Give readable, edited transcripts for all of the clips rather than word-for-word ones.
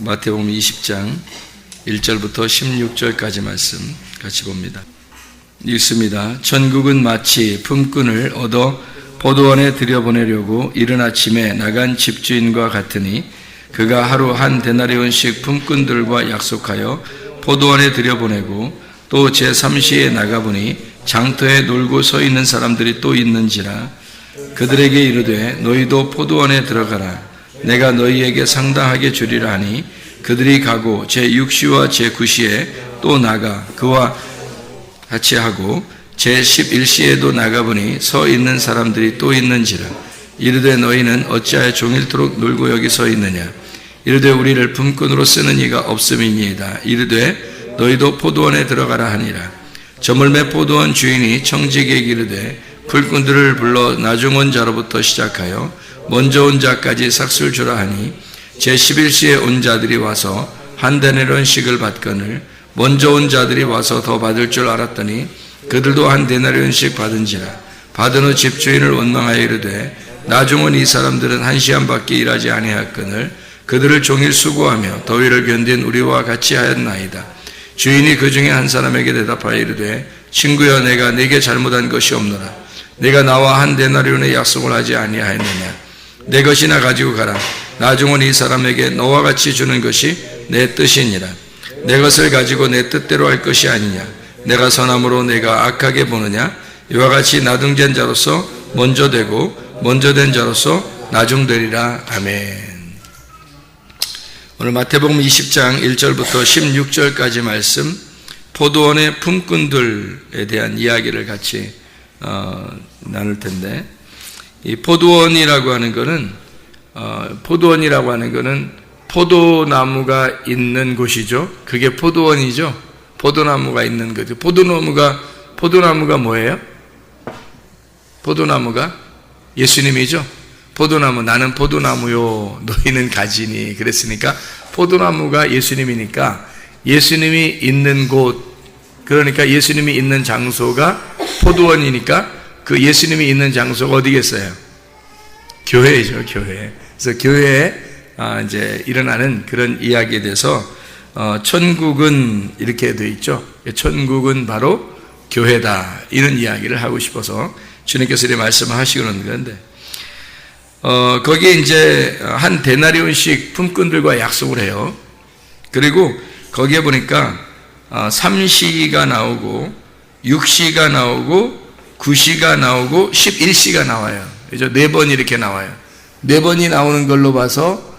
마태복음 20장 1절부터 16절까지 말씀 같이 봅니다. 읽습니다. 천국은 마치 품꾼을 얻어 포도원에 들여보내려고 이른 아침에 나간 집주인과 같으니 그가 하루 한 데나리온씩 품꾼들과 약속하여 포도원에 들여보내고 또 제3시에 나가보니 장터에 놀고 서 있는 사람들이 또 있는지라 그들에게 이르되 너희도 포도원에 들어가라. 내가 너희에게 상당하게 주리라 하니 그들이 가고 제6시와 제9시에 또 나가 그와 같이 하고 제11시에도 나가보니 서 있는 사람들이 또 있는지라. 이르되 너희는 어찌하여 종일토록 놀고 여기 서 있느냐. 이르되 우리를 품꾼으로 쓰는 이가 없음이니이다. 이르되 너희도 포도원에 들어가라 하니라. 저물매 포도원 주인이 청지기에게 이르되 풀꾼들을 불러 나중 온 자로부터 시작하여 먼저 온 자까지 삭술 주라 하니 제11시에 온 자들이 와서 한 데나리온씩을 받거늘 먼저 온 자들이 와서 더 받을 줄 알았더니 그들도 한 데나리온씩 받은지라. 받은 후 집주인을 원망하여 이르되 나중 온 이 사람들은 한 시간밖에 일하지 아니하였거늘 그들을 종일 수고하며 더위를 견딘 우리와 같이 하였나이다. 주인이 그 중에 한 사람에게 대답하여 이르되 친구여 내가 네게 잘못한 것이 없노라. 내가 나와 한 데나리온의 약속을 하지 아니하였느냐. 내 것이나 가지고 가라. 나중 온 이 사람에게 너와 같이 주는 것이 내 뜻이니라. 내 것을 가지고 내 뜻대로 할 것이 아니냐. 내가 선함으로 내가 악하게 보느냐. 이와 같이 나중된 자로서 먼저 되고 먼저 된 자로서 나중되리라. 아멘. 오늘 마태복음 20장 1절부터 16절까지 말씀, 포도원의 품꾼들에 대한 이야기를 같이 나눌 텐데, 이 포도원이라고 하는 것은 포도나무가 있는 곳이죠. 그게 포도원이죠. 포도나무가 있는 거죠. 포도나무가 뭐예요? 포도나무가 예수님이죠. 포도나무, 나는 포도나무요, 너희는 가지니. 그랬으니까 포도나무가 예수님이니까 예수님이 있는 곳, 그러니까 예수님이 있는 장소가 포도원이니까 그 예수님이 있는 장소가 어디겠어요? 교회죠, 교회. 그래서 교회에 이제 일어나는 그런 이야기에 대해서 천국은 이렇게 되어 있죠. 천국은 바로 교회다. 이런 이야기를 하고 싶어서 주님께서 이렇게 말씀하시고 있는 건데, 거기에 이제 한 데나리온씩 품꾼들과 약속을 해요. 그리고 거기에 보니까 3시가 나오고 6시가 나오고 9시가 나오고 11시가 나와요. 그죠? 4번 이렇게 나와요. 4번이 나오는 걸로 봐서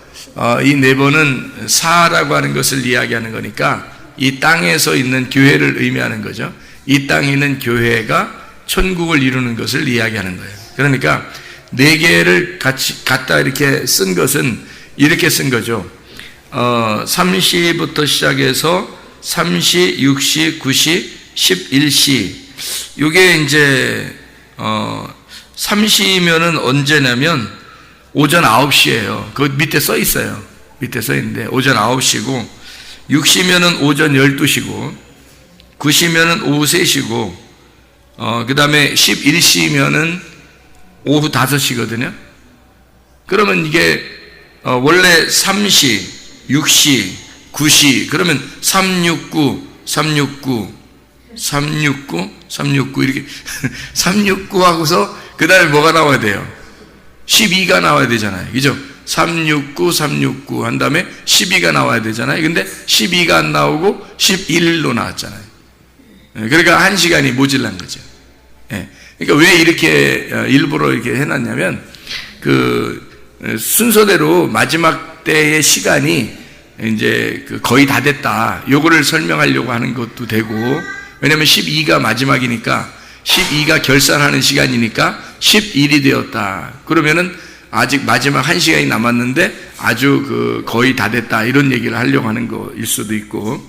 이 4번은 사라고 하는 것을 이야기하는 거니까 이 땅에서 있는 교회를 의미하는 거죠. 이 땅에 있는 교회가 천국을 이루는 것을 이야기하는 거예요. 그러니까 4개를 같이 갖다 이렇게 쓴 것은 이렇게 쓴 거죠. 3시부터 시작해서 3시, 6시, 9시, 11시. 이게 이제 3시면은 언제냐면 오전 9시예요. 그 밑에 써 있어요. 밑에 써 있는데 오전 9시고, 6시면은 오전 12시고, 9시면은 오후 3시고, 그 다음에 11시면은 오후 5시거든요. 그러면 이게 원래 3시, 6시, 9시, 그러면 369, 369, 369, 369 이렇게 369 하고서 그 다음에 뭐가 나와야 돼요? 12가 나와야 되잖아요. 그죠? 369, 369 한 다음에 12가 나와야 되잖아요. 근데 12가 안 나오고 11로 나왔잖아요. 그러니까 1시간이 모질란 거죠. 그러니까 왜 이렇게 일부러 이렇게 해놨냐면 그 순서대로 마지막 때의 시간이 이제 거의 다 됐다. 요거를 설명하려고 하는 것도 되고, 왜냐면 12가 마지막이니까 12가 결산하는 시간이니까 11이 되었다. 그러면은 아직 마지막 1시간이 남았는데 아주 거의 다 됐다. 이런 얘기를 하려고 하는 거일 수도 있고,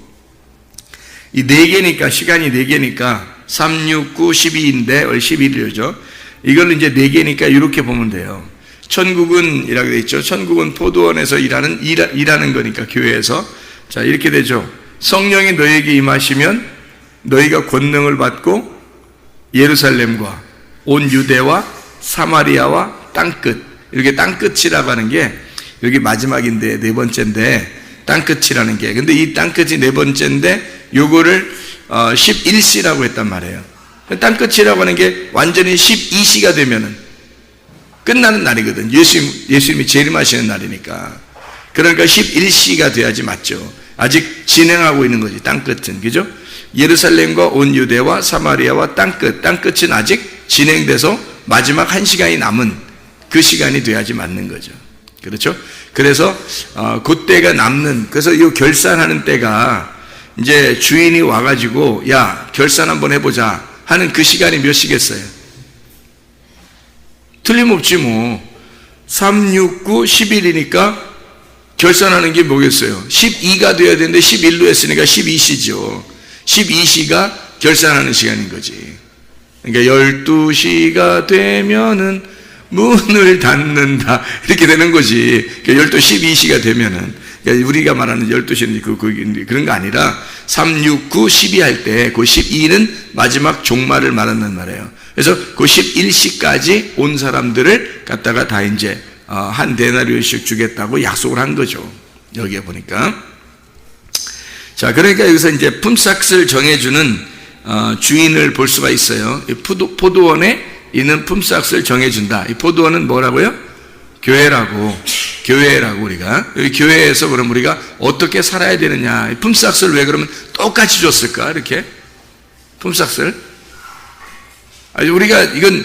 이 4개니까, 시간이 4개니까 3, 6, 9, 12인데 11이죠. 이걸 이제 4개니까 이렇게 보면 돼요. 천국은 이라고 되어 있죠. 천국은 포도원에서 일하는 거니까, 교회에서. 자, 이렇게 되죠. 성령이 너희에게 임하시면 너희가 권능을 받고 예루살렘과 온 유대와 사마리아와 땅끝, 이렇게 땅끝이라고 하는 게 여기 마지막인데, 4번째인데, 땅끝이라는 게. 근데 이 땅끝이 네 번째인데 요거를 11시라고 했단 말이에요. 땅끝이라고 하는 게 완전히 12시가 되면은 끝나는 날이거든. 예수님이 재림하시는 날이니까. 그러니까 11시가 돼야지 맞죠. 아직 진행하고 있는 거지, 땅끝은. 그죠? 예루살렘과 온 유대와 사마리아와 땅끝은 아직 진행돼서 마지막 1시간이 남은 그 시간이 돼야지 맞는 거죠. 그렇죠? 그래서 그때가 남는, 그래서 이 결산하는 때가 이제 주인이 와가지고 야 결산 한번 해보자 하는 그 시간이 몇 시겠어요? 틀림없지 뭐. 3, 6, 9, 10일이니까 결산하는 게 뭐겠어요? 12가 돼야 되는데 11로 했으니까 12시죠. 12시가 결산하는 시간인 거지. 그러니까 12시가 되면은 문을 닫는다 이렇게 되는 거지. 그러니까 12시 12시가 되면은, 그러니까 우리가 말하는 12시는 그런 거 아니라 3, 6, 9, 12 할 때 그 12는 마지막 종말을 말하는 말이에요. 그래서 그 11시까지 온 사람들을 갖다가 다 이제 한 데나리오씩 주겠다고 약속을 한 거죠. 여기에 보니까. 자, 그러니까 여기서 이제 품삯을 정해주는 주인을 볼 수가 있어요. 포도원에 있는 품삯을 정해준다. 이 포도원은 뭐라고요? 교회라고 우리가. 여기 교회에서 그럼 우리가 어떻게 살아야 되느냐. 품삯을 왜 그러면 똑같이 줬을까? 이렇게 품삯을. 우리가 이건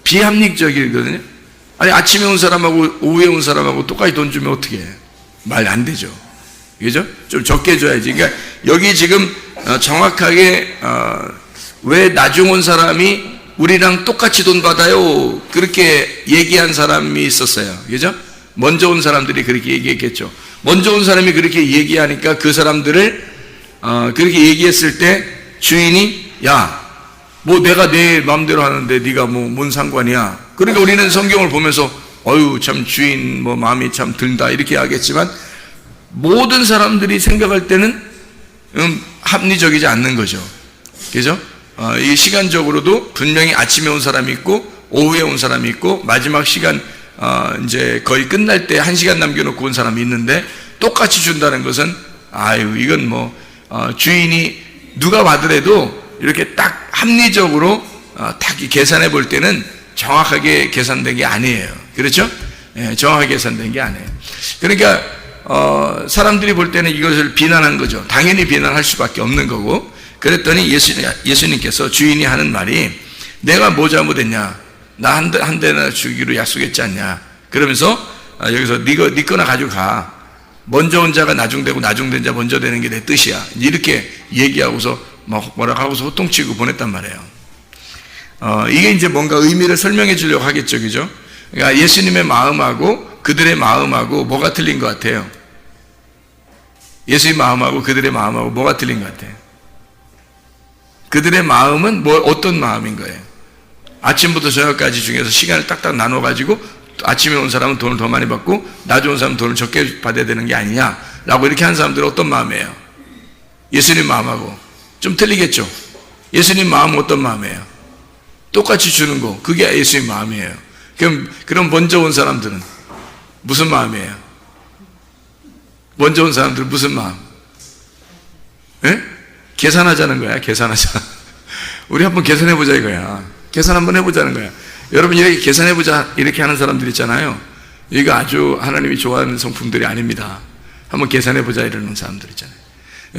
비합리적이거든요. 아니 아침에 온 사람하고 오후에 온 사람하고 똑같이 돈 주면 어떻게 해? 말 안 되죠. 그죠? 좀 적게 줘야지. 그러니까 여기 지금 정확하게 왜 나중 온 사람이 우리랑 똑같이 돈 받아요 그렇게 얘기한 사람이 있었어요. 그죠? 먼저 온 사람들이 그렇게 얘기했겠죠. 먼저 온 사람이 그렇게 얘기하니까 그 사람들을 그렇게 얘기했을 때 주인이 야 뭐 내가 내 마음대로 하는데 네가 뭔 상관이야. 그러니까 우리는 성경을 보면서 어유 참 주인 뭐 마음이 참 든다 이렇게 하겠지만 모든 사람들이 생각할 때는 합리적이지 않는 거죠. 그죠? 이 시간적으로도 분명히 아침에 온 사람이 있고 오후에 온 사람이 있고 마지막 시간 이제 거의 끝날 때 1시간 남겨놓고 온 사람이 있는데 똑같이 준다는 것은 이건 뭐 주인이 누가 받으래도 이렇게 딱 합리적으로 딱 계산해 볼 때는 정확하게 계산된 게 아니에요. 그렇죠? 예, 정확하게 계산된 게 아니에요. 그러니까 사람들이 볼 때는 이것을 비난한 거죠. 당연히 비난할 수밖에 없는 거고. 그랬더니 예수님께서 주인이 하는 말이 내가 뭐 잘못했냐? 나 한 대나 주기로 약속했지 않냐? 그러면서 여기서 네 거나 가지고 가. 먼저 온 자가 나중되고 나중된 자 먼저 되는 게 내 뜻이야. 이렇게 얘기하고서 뭐라고 하고서 호통치고 보냈단 말이에요. 이게 이제 뭔가 의미를 설명해 주려고 하겠죠. 그죠? 그러니까 예수님의 마음하고 그들의 마음하고 뭐가 틀린 것 같아요? 예수의 마음하고 그들의 마음하고 뭐가 틀린 것 같아요? 그들의 마음은 어떤 마음인 거예요? 아침부터 저녁까지 중에서 시간을 딱딱 나눠가지고 아침에 온 사람은 돈을 더 많이 받고 낮에 온 사람은 돈을 적게 받아야 되는 게 아니냐라고 이렇게 한 사람들은 어떤 마음이에요? 예수님 마음하고 좀 틀리겠죠? 예수님 마음은 어떤 마음이에요? 똑같이 주는 거, 그게 예수님 마음이에요. 그럼 먼저 온 사람들은 무슨 마음이에요? 먼저 온 사람들은 무슨 마음? 예? 계산하자는 거야, 계산하자. 우리 한번 계산해보자 이거야. 계산 한번 해보자는 거야. 여러분 이렇게 계산해보자 이렇게 하는 사람들 있잖아요. 이거 아주 하나님이 좋아하는 성품들이 아닙니다. 한번 계산해보자 이러는 사람들 있잖아요.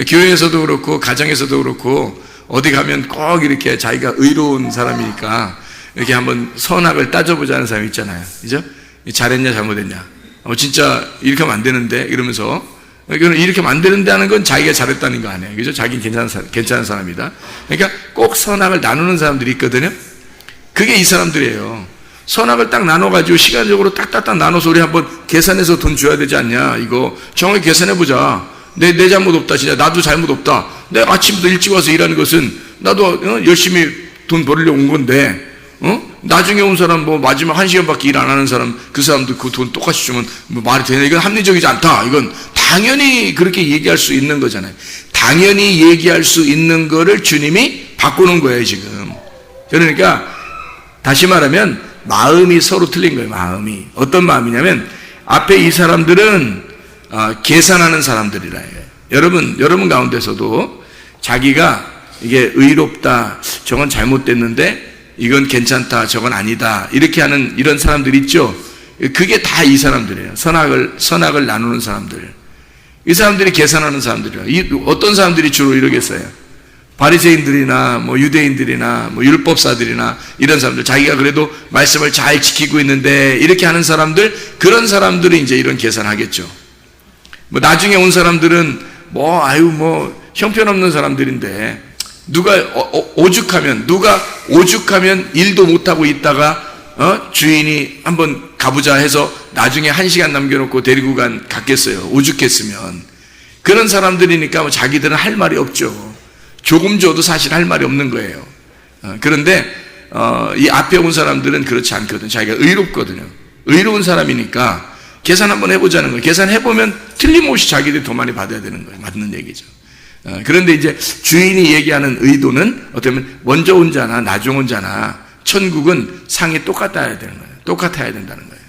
교회에서도 그렇고 가정에서도 그렇고 어디 가면 꼭 이렇게 자기가 의로운 사람이니까 이렇게 한번 선악을 따져보자는 사람이 있잖아요. 그죠? 잘했냐 잘못했냐. 진짜 이렇게 하면 안 되는데 이러면서 이렇게 만드는데 하는 건 자기가 잘했다는 거 아니에요. 그죠? 자기는 괜찮은 사람이다. 그러니까 꼭 선악을 나누는 사람들이 있거든요. 그게 이 사람들이에요. 선악을 딱 나눠가지고 시간적으로 딱딱딱 나눠서 우리 한번 계산해서 돈 줘야 되지 않냐. 이거 정확히 계산해보자. 내 잘못 없다. 진짜 나도 잘못 없다. 내가 아침부터 일찍 와서 일하는 것은 나도 열심히 돈 벌으려고 온 건데 나중에 온 사람 마지막 1시간밖에 일 안 하는 사람 그 사람도 그 돈 똑같이 주면 말이 되냐. 이건 합리적이지 않다. 이건 당연히 그렇게 얘기할 수 있는 거잖아요. 당연히 얘기할 수 있는 거를 주님이 바꾸는 거예요 지금. 그러니까 다시 말하면 마음이 서로 틀린 거예요. 마음이 어떤 마음이냐면 앞에 이 사람들은 계산하는 사람들이라 해요. 여러분 가운데서도 자기가 이게 의롭다, 저건 잘못됐는데 이건 괜찮다, 저건 아니다, 이렇게 하는 이런 사람들 있죠. 그게 다 이 사람들이에요. 선악을 나누는 사람들. 이 사람들이 계산하는 사람들이에요. 어떤 사람들이 주로 이러겠어요? 바리새인들이나 유대인들이나 율법사들이나 이런 사람들, 자기가 그래도 말씀을 잘 지키고 있는데 이렇게 하는 사람들, 그런 사람들이 이제 이런 계산하겠죠. 나중에 온 사람들은 형편없는 사람들인데 누가 오죽하면 일도 못하고 있다가 주인이 한번 가보자 해서 나중에 1시간 남겨놓고 데리고 갔겠어요. 오죽했으면. 그런 사람들이니까 자기들은 할 말이 없죠. 조금 줘도 사실 할 말이 없는 거예요. 그런데 이 앞에 온 사람들은 그렇지 않거든요. 자기가 의롭거든요. 의로운 사람이니까 계산 한번 해보자는 거예요. 계산해보면 틀림없이 자기들이 더 많이 받아야 되는 거예요. 맞는 얘기죠. 그런데 이제 주인이 얘기하는 의도는 어떻게 보면 먼저 온 자나 나중 온 자나 천국은 상이 똑같아야 되는 거예요. 똑같아야 된다는 거예요.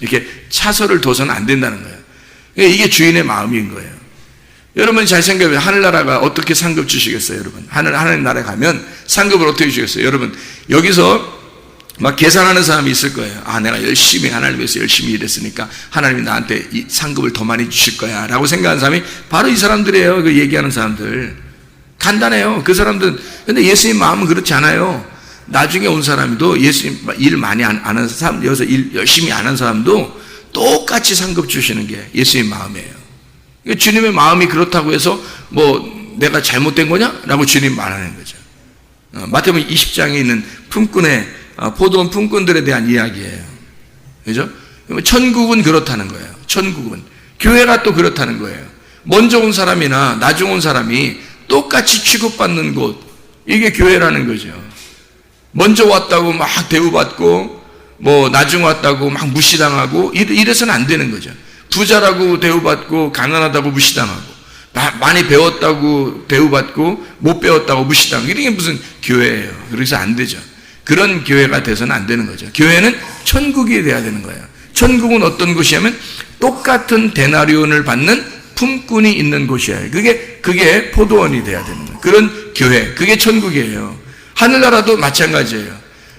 이렇게 차설을 둬서는 안 된다는 거예요. 이게 주인의 마음인 거예요. 여러분 잘 생각해보세요. 하늘나라가 어떻게 상급 주시겠어요, 여러분? 하나님 나라에 가면 상급을 어떻게 주시겠어요? 여러분, 여기서 막 계산하는 사람이 있을 거예요. 내가 열심히 하나님 위해서 열심히 일했으니까 하나님이 나한테 이 상급을 더 많이 주실 거야 라고 생각하는 사람이 바로 이 사람들이에요. 그 얘기하는 사람들. 간단해요. 그 사람들은. 근데 예수님 마음은 그렇지 않아요. 나중에 온 사람도 예수님 일 많이 안 하는 사람, 여기서 일 열심히 안 하는 사람도 똑같이 상급 주시는 게 예수님 마음이에요. 주님의 마음이 그렇다고 해서 내가 잘못된 거냐? 라고 주님 말하는 거죠. 마태복음 20장에 있는 포도원 품꾼들에 대한 이야기예요. 그죠? 천국은 그렇다는 거예요. 천국은. 교회가 또 그렇다는 거예요. 먼저 온 사람이나 나중 온 사람이 똑같이 취급받는 곳. 이게 교회라는 거죠. 먼저 왔다고 막 대우받고, 나중 왔다고 막 무시당하고, 이래서는 안 되는 거죠. 부자라고 대우받고, 가난하다고 무시당하고, 많이 배웠다고 대우받고, 못 배웠다고 무시당하고, 이게 무슨 교회예요. 그래서 안 되죠. 그런 교회가 돼서는 안 되는 거죠. 교회는 천국이 돼야 되는 거예요. 천국은 어떤 곳이냐면 똑같은 데나리온을 받는 품꾼이 있는 곳이에요. 그게 포도원이 돼야 되는 거예요. 그런 교회, 그게 천국이에요. 하늘나라도 마찬가지예요.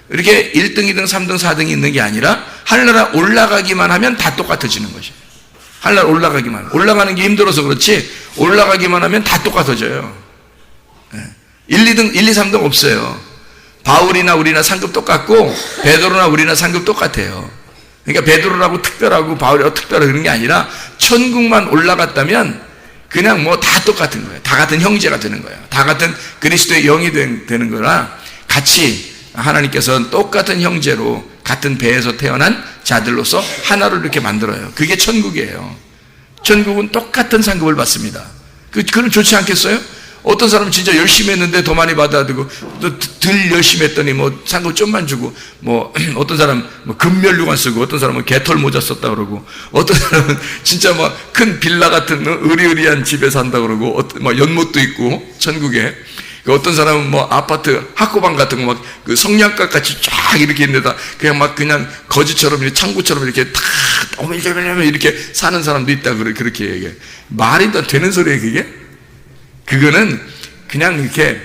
이렇게 1등, 2등, 3등, 4등이 있는 게 아니라 하늘나라 올라가기만 하면 다 똑같아지는 것이에요. 하늘나라 올라가는 게 힘들어서 그렇지 올라가기만 하면 다 똑같아져요. 1, 2등, 1, 2, 3등 없어요. 바울이나 우리나 상급 똑같고 베드로나 우리나 상급 똑같아요. 그러니까 베드로라고 특별하고 바울이라고 특별하고 그런 게 아니라 천국만 올라갔다면 그냥 다 똑같은 거예요. 다 같은 형제가 되는 거예요. 다 같은 그리스도의 영이 되는 거라 같이 하나님께서는 똑같은 형제로 같은 배에서 태어난 자들로서 하나로 이렇게 만들어요. 그게 천국이에요. 천국은 똑같은 상급을 받습니다. 그럼 좋지 않겠어요? 어떤 사람은 진짜 열심히 했는데 더 많이 받아야 되고, 또 덜 열심히 했더니 상급 좀만 주고, 어떤 사람은 금면류관 쓰고, 어떤 사람은 개털 모자 썼다 그러고, 어떤 사람은 진짜 큰 빌라 같은 의리의리한 집에 산다 그러고, 연못도 있고, 천국에. 어떤 사람은 아파트, 학고방 같은 거 그 성냥갑 같이 쫙 이렇게 있는데다 그냥 거지처럼, 창구처럼 이렇게 탁, 이렇게 사는 사람도 있다. 그렇게 얘기해. 말이 다 되는 소리예요, 그게? 그거는 그냥 이렇게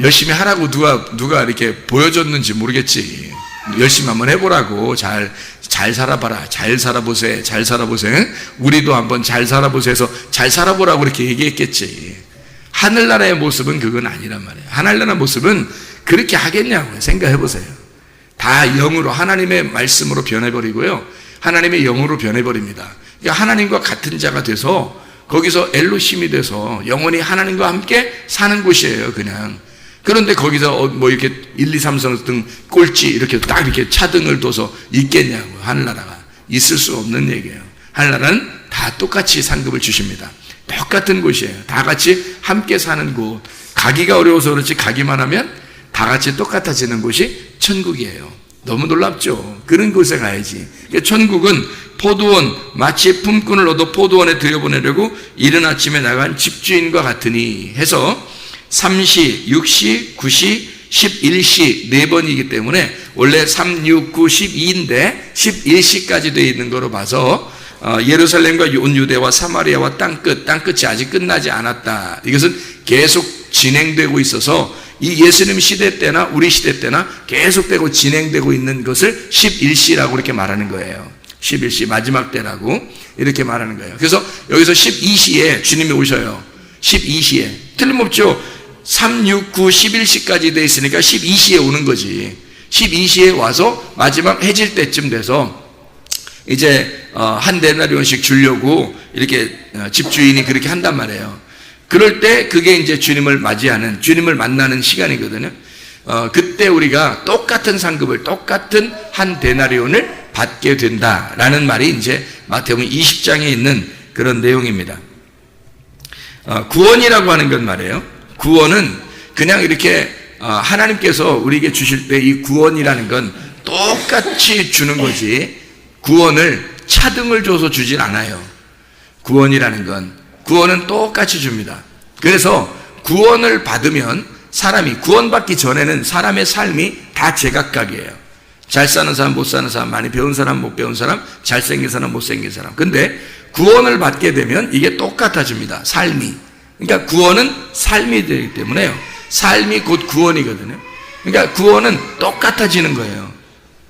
열심히 하라고 누가 이렇게 보여줬는지 모르겠지. 열심히 한번 해보라고. 잘 살아봐라. 잘 살아보세. 우리도 한번 잘 살아보세 해서 잘 살아보라고 이렇게 얘기했겠지. 하늘나라의 모습은 그건 아니란 말이에요. 하늘나라 모습은 그렇게 하겠냐고요. 생각해보세요. 다 영으로, 하나님의 말씀으로 변해버리고요. 하나님의 영으로 변해버립니다. 그러니까 하나님과 같은 자가 돼서 거기서 엘로힘이 돼서 영원히 하나님과 함께 사는 곳이에요, 그냥. 그런데 거기서 이렇게 1, 2, 3, 4등 꼴찌 이렇게 딱 이렇게 차등을 둬서 있겠냐고. 하늘나라가 있을 수 없는 얘기예요. 하늘나라는 다 똑같이 상급을 주십니다. 똑같은 곳이에요. 다 같이 함께 사는 곳. 가기가 어려워서 그렇지 가기만 하면 다 같이 똑같아지는 곳이 천국이에요. 너무 놀랍죠? 그런 곳에 가야지. 그러니까 천국은 포도원, 마치 품꾼을 얻어 포도원에 들여보내려고 이른 아침에 나간 집주인과 같으니 해서 3시, 6시, 9시, 11시 4번이기 때문에 원래 3, 6, 9, 12인데 11시까지 되어 있는 거로 봐서 예루살렘과 온 유대와 사마리아와 땅끝이 아직 끝나지 않았다. 이것은 계속 진행되고 있어서 이 예수님 시대 때나 우리 시대 때나 계속되고 진행되고 있는 것을 11시라고 이렇게 말하는 거예요. 11시 마지막 때라고 이렇게 말하는 거예요. 그래서 여기서 12시에 주님이 오셔요. 12시에 틀림없죠. 3, 6, 9, 11시까지 돼 있으니까 12시에 오는 거지. 12시에 와서 마지막 해질 때쯤 돼서 이제 한 데나리온씩 주려고 이렇게 집주인이 그렇게 한단 말이에요. 그럴 때 그게 이제 주님을 맞이하는, 주님을 만나는 시간이거든요. 그때 우리가 똑같은 상급을, 똑같은 한 데나리온을 받게 된다라는 말이 이제 마태복음 20장에 있는 그런 내용입니다. 구원이라고 하는 건 말이에요. 구원은 그냥 이렇게 하나님께서 우리에게 주실 때 이 구원이라는 건 똑같이 주는 거지, 구원을 차등을 줘서 주진 않아요. 구원은 똑같이 줍니다. 그래서 구원을 받으면 사람이, 구원받기 전에는 사람의 삶이 다 제각각이에요. 잘 사는 사람, 못 사는 사람, 많이 배운 사람, 못 배운 사람, 잘생긴 사람, 못생긴 사람. 근데 구원을 받게 되면 이게 똑같아집니다. 삶이. 그러니까 구원은 삶이 되기 때문에요. 삶이 곧 구원이거든요. 그러니까 구원은 똑같아지는 거예요.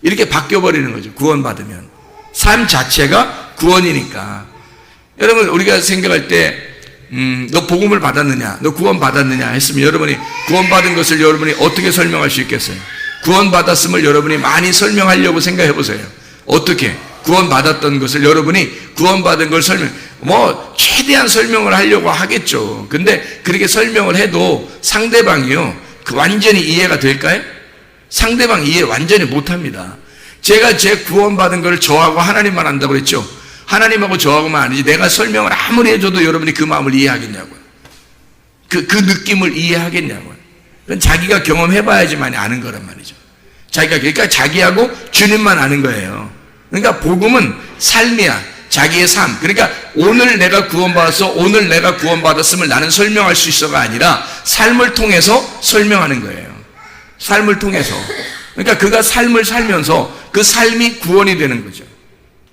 이렇게 바뀌어버리는 거죠. 구원받으면. 삶 자체가 구원이니까. 여러분, 우리가 생각할 때 너 복음을 받았느냐, 너 구원 받았느냐 했으면 여러분이 구원받은 것을 여러분이 어떻게 설명할 수 있겠어요? 구원받았음을 여러분이 많이 설명하려고 생각해 보세요. 어떻게? 구원받았던 것을 여러분이 구원받은 걸 최대한 설명을 하려고 하겠죠. 근데 그렇게 설명을 해도 상대방이요, 완전히 이해가 될까요? 상대방 이해 완전히 못 합니다. 제가 제 구원받은 걸 저하고 하나님만 안다고 그랬죠. 하나님하고 저하고만 아니지, 내가 설명을 아무리 해줘도 여러분이 그 마음을 이해하겠냐고요. 그 느낌을 이해하겠냐고요. 그건 자기가 경험해봐야지만 아는 거란 말이죠. 그러니까 자기하고 주님만 아는 거예요. 그러니까 복음은 삶이야. 자기의 삶. 그러니까 오늘 내가 구원받았어, 오늘 내가 구원받았음을 나는 설명할 수 있어가 아니라 삶을 통해서 설명하는 거예요. 삶을 통해서. 그러니까 그가 삶을 살면서 그 삶이 구원이 되는 거죠.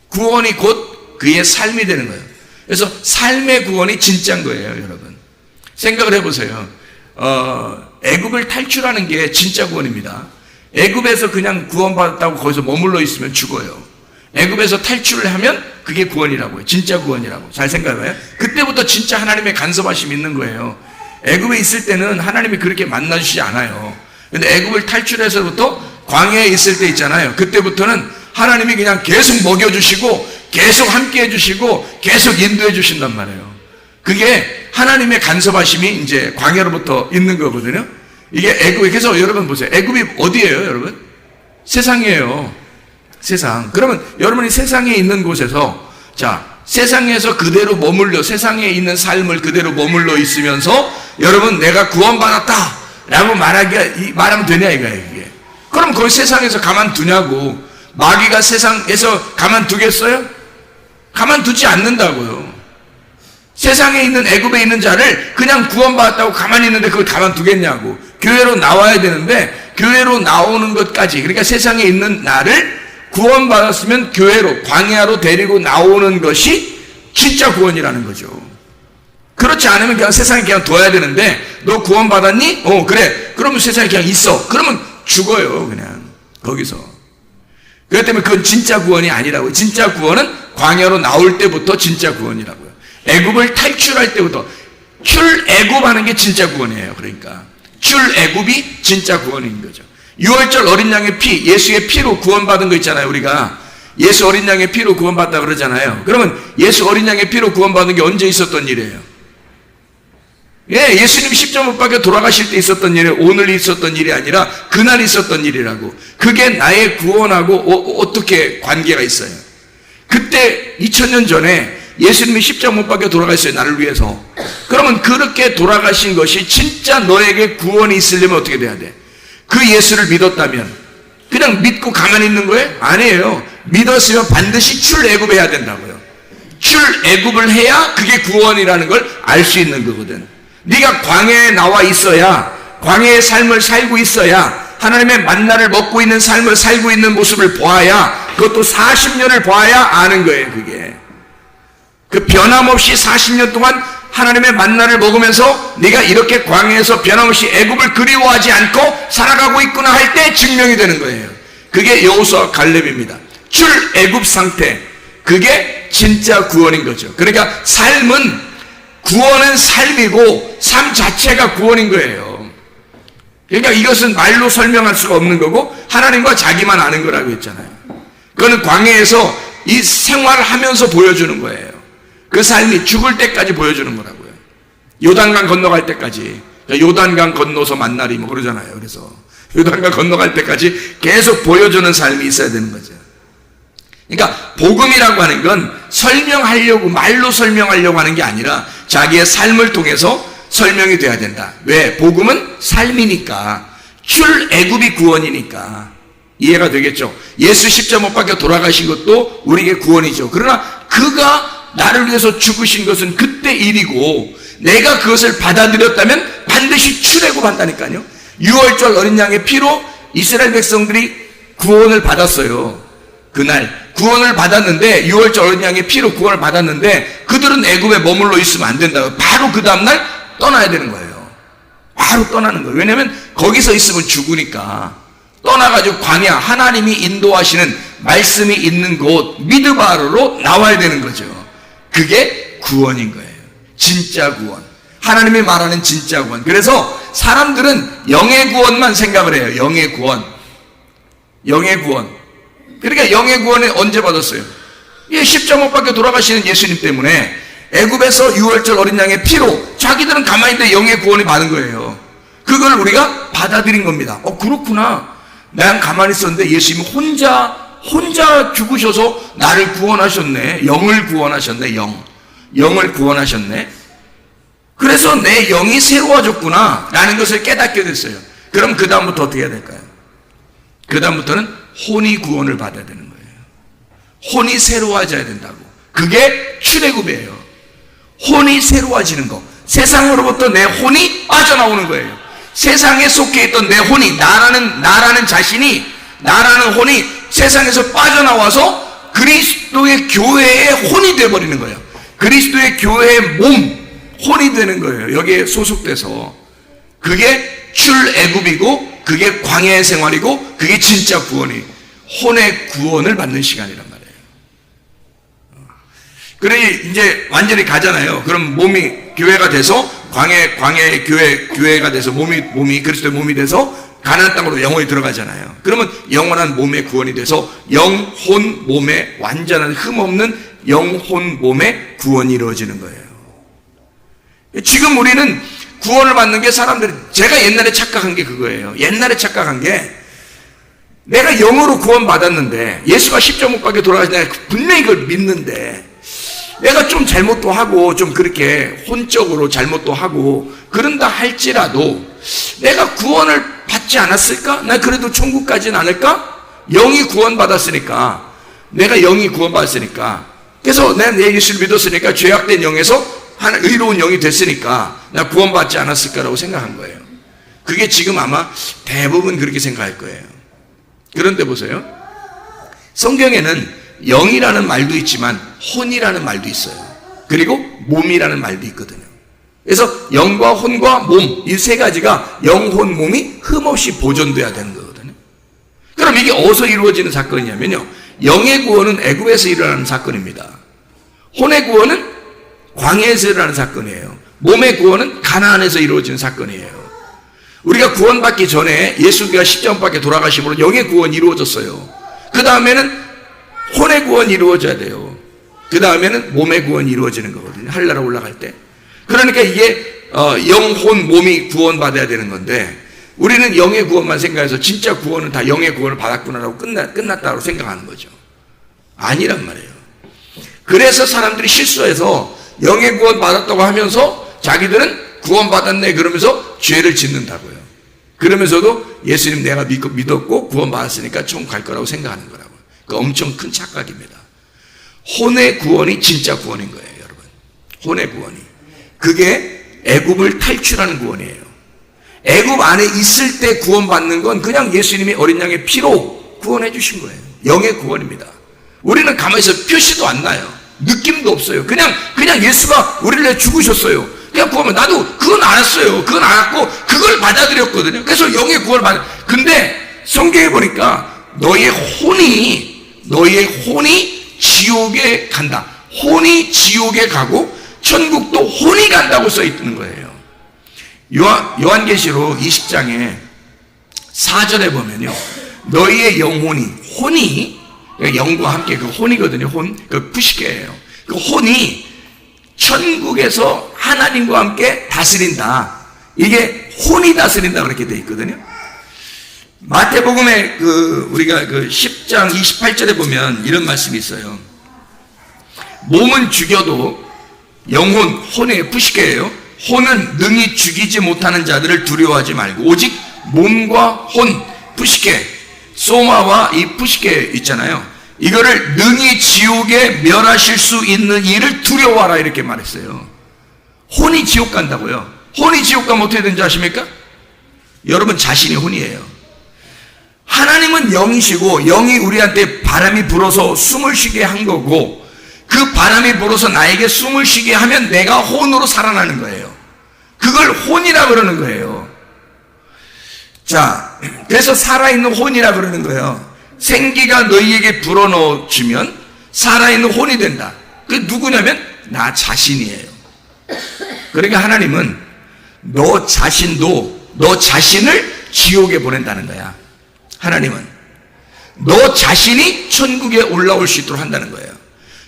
구원이 곧 그의 삶이 되는 거예요. 그래서 삶의 구원이 진짜인 거예요, 여러분. 생각을 해보세요. 애굽을 탈출하는 게 진짜 구원입니다. 애굽에서 그냥 구원받았다고 거기서 머물러 있으면 죽어요. 애굽에서 탈출을 하면 그게 구원이라고요. 진짜 구원이라고. 잘 생각해봐요. 그때부터 진짜 하나님의 간섭하심이 있는 거예요. 애굽에 있을 때는 하나님이 그렇게 만나주시지 않아요. 근데 애굽을 탈출해서부터 광야에 있을 때 있잖아요. 그때부터는 하나님이 그냥 계속 먹여주시고 계속 함께 해주시고 계속 인도해 주신단 말이에요. 그게 하나님의 간섭하심이 이제 광야로부터 있는 거거든요. 이게 애굽이. 그래서 여러분 보세요. 애굽이 어디예요, 여러분? 세상이에요. 세상. 그러면 여러분이 세상에 있는 곳에서, 세상에서 그대로 머물러, 세상에 있는 삶을 그대로 머물러 있으면서 여러분 내가 구원받았다 라고 말하면 되냐 이거예요, 이게. 그럼 거기 세상에서 가만두냐고. 마귀가 세상에서 가만두겠어요? 가만두지 않는다고요. 세상에 있는, 애굽에 있는 자를 그냥 구원받았다고 가만히 있는데 그걸 가만두겠냐고. 교회로 나와야 되는데 교회로 나오는 것까지, 그러니까 세상에 있는 나를 구원받았으면 교회로, 광야로 데리고 나오는 것이 진짜 구원이라는 거죠. 그렇지 않으면 그냥 세상에 그냥 둬야 되는데, 너 구원받았니? 그래. 그러면 세상에 그냥 있어. 그러면 죽어요, 그냥 거기서. 그렇기 때문에 그건 진짜 구원이 아니라고요. 진짜 구원은 광야로 나올 때부터 진짜 구원이라고요. 애굽을 탈출할 때부터. 출애굽하는 게 진짜 구원이에요. 그러니까 출애굽이 진짜 구원인 거죠. 6월절 어린 양의 피, 예수의 피로 구원받은 거 있잖아요. 우리가 예수 어린 양의 피로 구원받다 그러잖아요. 그러면 예수 어린 양의 피로 구원받은 게 언제 있었던 일이에요? 예수님 십자가 못 박혀 돌아가실 때 있었던 일이 오늘 있었던 일이 아니라 그날 있었던 일이라고. 그게 나의 구원하고 어떻게 관계가 있어요? 그때 2000년 전에 예수님이 십자가 못 박혀 돌아가셨어요, 나를 위해서. 그러면 그렇게 돌아가신 것이 진짜 너에게 구원이 있으려면 어떻게 돼야 돼? 그 예수를 믿었다면 그냥 믿고 가만히 있는 거예요? 아니에요. 믿었으면 반드시 출애굽해야 된다고요. 출애굽을 해야 그게 구원이라는 걸 알 수 있는 거거든. 네가 광야에 나와 있어야, 광야의 삶을 살고 있어야, 하나님의 만나를 먹고 있는 삶을 살고 있는 모습을 보아야, 그것도 40년을 보아야 아는 거예요, 그게. 그 변함없이 40년 동안 하나님의 만나를 먹으면서 네가 이렇게 광야에서 변함없이 애굽을 그리워하지 않고 살아가고 있구나 할 때 증명이 되는 거예요. 그게 여호수아 갈렙입니다. 출애굽 상태, 그게 진짜 구원인 거죠. 그러니까 삶은, 구원은 삶이고 삶 자체가 구원인 거예요. 그러니까 이것은 말로 설명할 수가 없는 거고 하나님과 자기만 아는 거라고 했잖아요. 그거는 광야에서 이 생활을 하면서 보여주는 거예요. 그 삶이 죽을 때까지 보여주는 거라고요. 요단강 건너갈 때까지. 요단강 건너서 만나리 뭐 그러잖아요. 그래서 요단강 건너갈 때까지 계속 보여주는 삶이 있어야 되는 거죠. 그러니까 복음이라고 하는 건 설명하려고, 말로 설명하려고 하는 게 아니라 자기의 삶을 통해서 설명이 돼야 된다. 왜? 복음은 삶이니까. 출애굽이 구원이니까. 이해가 되겠죠? 예수 십자가 못 박혀 돌아가신 것도 우리에게 구원이죠. 그러나 그가 나를 위해서 죽으신 것은 그때 일이고 내가 그것을 받아들였다면 반드시 출애굽한다니까요. 6월절 어린 양의 피로 이스라엘 백성들이 구원을 받았어요. 그날 구원을 받았는데, 6월절 어린 양의 피로 구원을 받았는데 그들은 애굽에 머물러 있으면 안 된다고. 바로 그 다음날 떠나야 되는 거예요. 바로 떠나는 거예요. 왜냐하면 거기서 있으면 죽으니까. 떠나가지고 광야, 하나님이 인도하시는 말씀이 있는 곳 미드바르로 나와야 되는 거죠. 그게 구원인 거예요. 진짜 구원. 하나님이 말하는 진짜 구원. 그래서 사람들은 영의 구원만 생각을 해요. 영의 구원. 영의 구원. 그러니까 영의 구원을 언제 받았어요? 예, 십자가 못 박혀 돌아가시는 예수님 때문에 애굽에서 6월절 어린 양의 피로 자기들은 가만히 있는데 영의 구원을 받은 거예요. 그걸 우리가 받아들인 겁니다. 그렇구나. 난 가만히 있었는데 예수님이 혼자 죽으셔서 나를 구원하셨네. 영을 구원하셨네. 영을 구원하셨네. 그래서 내 영이 새로워졌구나 라는 것을 깨닫게 됐어요. 그럼 그 다음부터 어떻게 해야 될까요? 그 다음부터는 혼이 구원을 받아야 되는 거예요. 혼이 새로워져야 된다고. 그게 출애굽이에요. 혼이 새로워지는 거. 세상으로부터 내 혼이 빠져나오는 거예요. 세상에 속해 있던 내 혼이, 나라는 자신이, 나라는 혼이 세상에서 빠져나와서 그리스도의 교회의 혼이 되어버리는 거예요. 그리스도의 교회의 몸, 혼이 되는 거예요. 여기에 소속돼서. 그게 출애굽이고 그게 광야의 생활이고 그게 진짜 구원이, 혼의 구원을 받는 시간이란 말이에요. 그래 이제 완전히 가잖아요. 그럼 몸이 교회가 돼서 광야의 교회가 돼서 몸이 그리스도의 몸이 돼서 가나안 땅으로 영원히 들어가잖아요. 그러면 영원한 몸의 구원이 돼서 영혼 몸의 완전한 흠없는 영혼 몸의 구원이 이루어지는 거예요. 지금 우리는 구원을 받는 게 사람들이, 제가 옛날에 착각한 게 그거예요. 옛날에 착각한 게 내가 영으로 구원받았는데 예수가 십자가 못 박혀 돌아가신 날 분명히 그걸 믿는데 내가 좀 잘못도 하고 좀 그렇게 혼적으로 잘못도 하고 그런다 할지라도 내가 구원을 받지 않았을까? 나 그래도 천국 가진 않을까? 영이 구원받았으니까, 내가 영이 구원받았으니까, 그래서 내가 예수를 믿었으니까 죄악된 영에서 하나 의로운 영이 됐으니까 나 구원받지 않았을까라고 생각한 거예요. 그게 지금 아마 대부분 그렇게 생각할 거예요. 그런데 보세요. 성경에는 영이라는 말도 있지만 혼이라는 말도 있어요. 그리고 몸이라는 말도 있거든요. 그래서 영과 혼과 몸, 이 세 가지가 영혼 몸이 흠없이 보존돼야 되는 거거든요. 그럼 이게 어디서 이루어지는 사건이냐면요, 영의 구원은 애굽에서 일어나는 사건입니다. 혼의 구원은 광야에서 일어나는 사건이에요. 몸의 구원은 가나안에서 이루어지는 사건이에요. 우리가 구원받기 전에 예수가 십자가 밖에 돌아가심으로 영의 구원이 이루어졌어요. 그 다음에는 혼의 구원이 이루어져야 돼요. 그 다음에는 몸의 구원이 이루어지는 거거든요. 하늘나라 올라갈 때. 그러니까 이게 영혼 몸이 구원받아야 되는 건데 우리는 영의 구원만 생각해서 진짜 구원은 다 영의 구원을 받았구나라고 끝났다고 생각하는 거죠. 아니란 말이에요. 그래서 사람들이 실수해서 영의 구원 받았다고 하면서 자기들은 구원 받았네 그러면서 죄를 짓는다고요. 그러면서도 예수님 내가 믿었고 구원 받았으니까 천국 갈 거라고 생각하는 거라고요. 그 엄청 큰 착각입니다. 혼의 구원이 진짜 구원인 거예요, 여러분. 혼의 구원이. 그게 애굽을 탈출하는 구원이에요. 애굽 안에 있을 때 구원받는 건 그냥 예수님이 어린 양의 피로 구원해 주신 거예요. 영의 구원입니다. 우리는 가만히 있어 표시도 안 나요. 느낌도 없어요. 그냥 예수가 우리를 위해 죽으셨어요. 그냥 구하면 나도 그건 알았어요. 그건 알았고 그걸 받아들였거든요. 그래서 영의 구원을 근데 성경에 보니까 너의 혼이 지옥에 간다. 혼이 지옥에 가고 천국도 혼이 간다고 써 있는 거예요. 요한계시록 20장에 4절에 보면요, 너희의 혼이 영과 함께 그 혼이거든요. 그 푸시케예요. 그 혼이 천국에서 하나님과 함께 다스린다. 이게 혼이 다스린다 그렇게 돼 있거든요. 마태복음에 우리가 10장 28절에 보면 이런 말씀이 있어요. 몸은 죽여도 혼의 푸시케예요. 혼은 능히 죽이지 못하는 자들을 두려워하지 말고 오직 몸과 혼, 푸시케, 소마와 이 푸시케 있잖아요. 이거를 능히 지옥에 멸하실 수 있는 일을 두려워하라 이렇게 말했어요. 혼이 지옥 간다고요. 혼이 지옥 가면 어떻게 되는지 아십니까? 여러분 자신이 혼이에요. 하나님은 영이시고 영이 우리한테 바람이 불어서 숨을 쉬게 한 거고 그 바람이 불어서 나에게 숨을 쉬게 하면 내가 혼으로 살아나는 거예요. 그걸 혼이라 그러는 거예요. 자, 그래서 살아있는 혼이라 그러는 거예요. 생기가 너희에게 불어넣어주면 살아있는 혼이 된다. 그게 누구냐면 나 자신이에요. 그러니까 하나님은 너 자신을 지옥에 보낸다는 거야. 하나님은 너 자신이 천국에 올라올 수 있도록 한다는 거예요.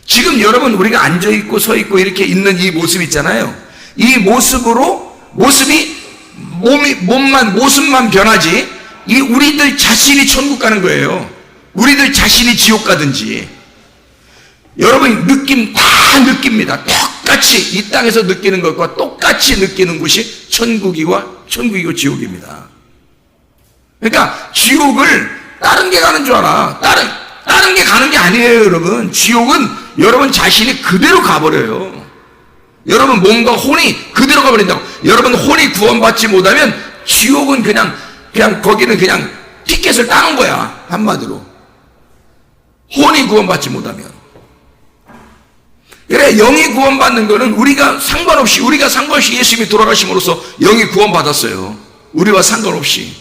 지금 여러분 우리가 앉아있고 서있고 이렇게 있는 이 모습 있잖아요. 이 모습이 모습만 변하지 이 우리들 자신이 천국 가는 거예요. 우리들 자신이 지옥 가든지. 여러분 느낌 다 느낍니다. 똑같이 이 땅에서 느끼는 것과 똑같이 느끼는 곳이 천국이고 지옥입니다. 그러니까 지옥을 다른 게 가는 줄 알아. 다른 게 가는 게 아니에요, 여러분. 지옥은 여러분 자신이 그대로 가버려요. 여러분 몸과 혼이 그대로 가버린다고. 여러분 혼이 구원받지 못하면 지옥은 그냥 거기는 그냥 티켓을 따는 거야. 한마디로. 혼이 구원받지 못하면. 그래, 영이 구원받는 거는 우리가 상관없이 예수님이 돌아가심으로써 영이 구원받았어요. 우리와 상관없이.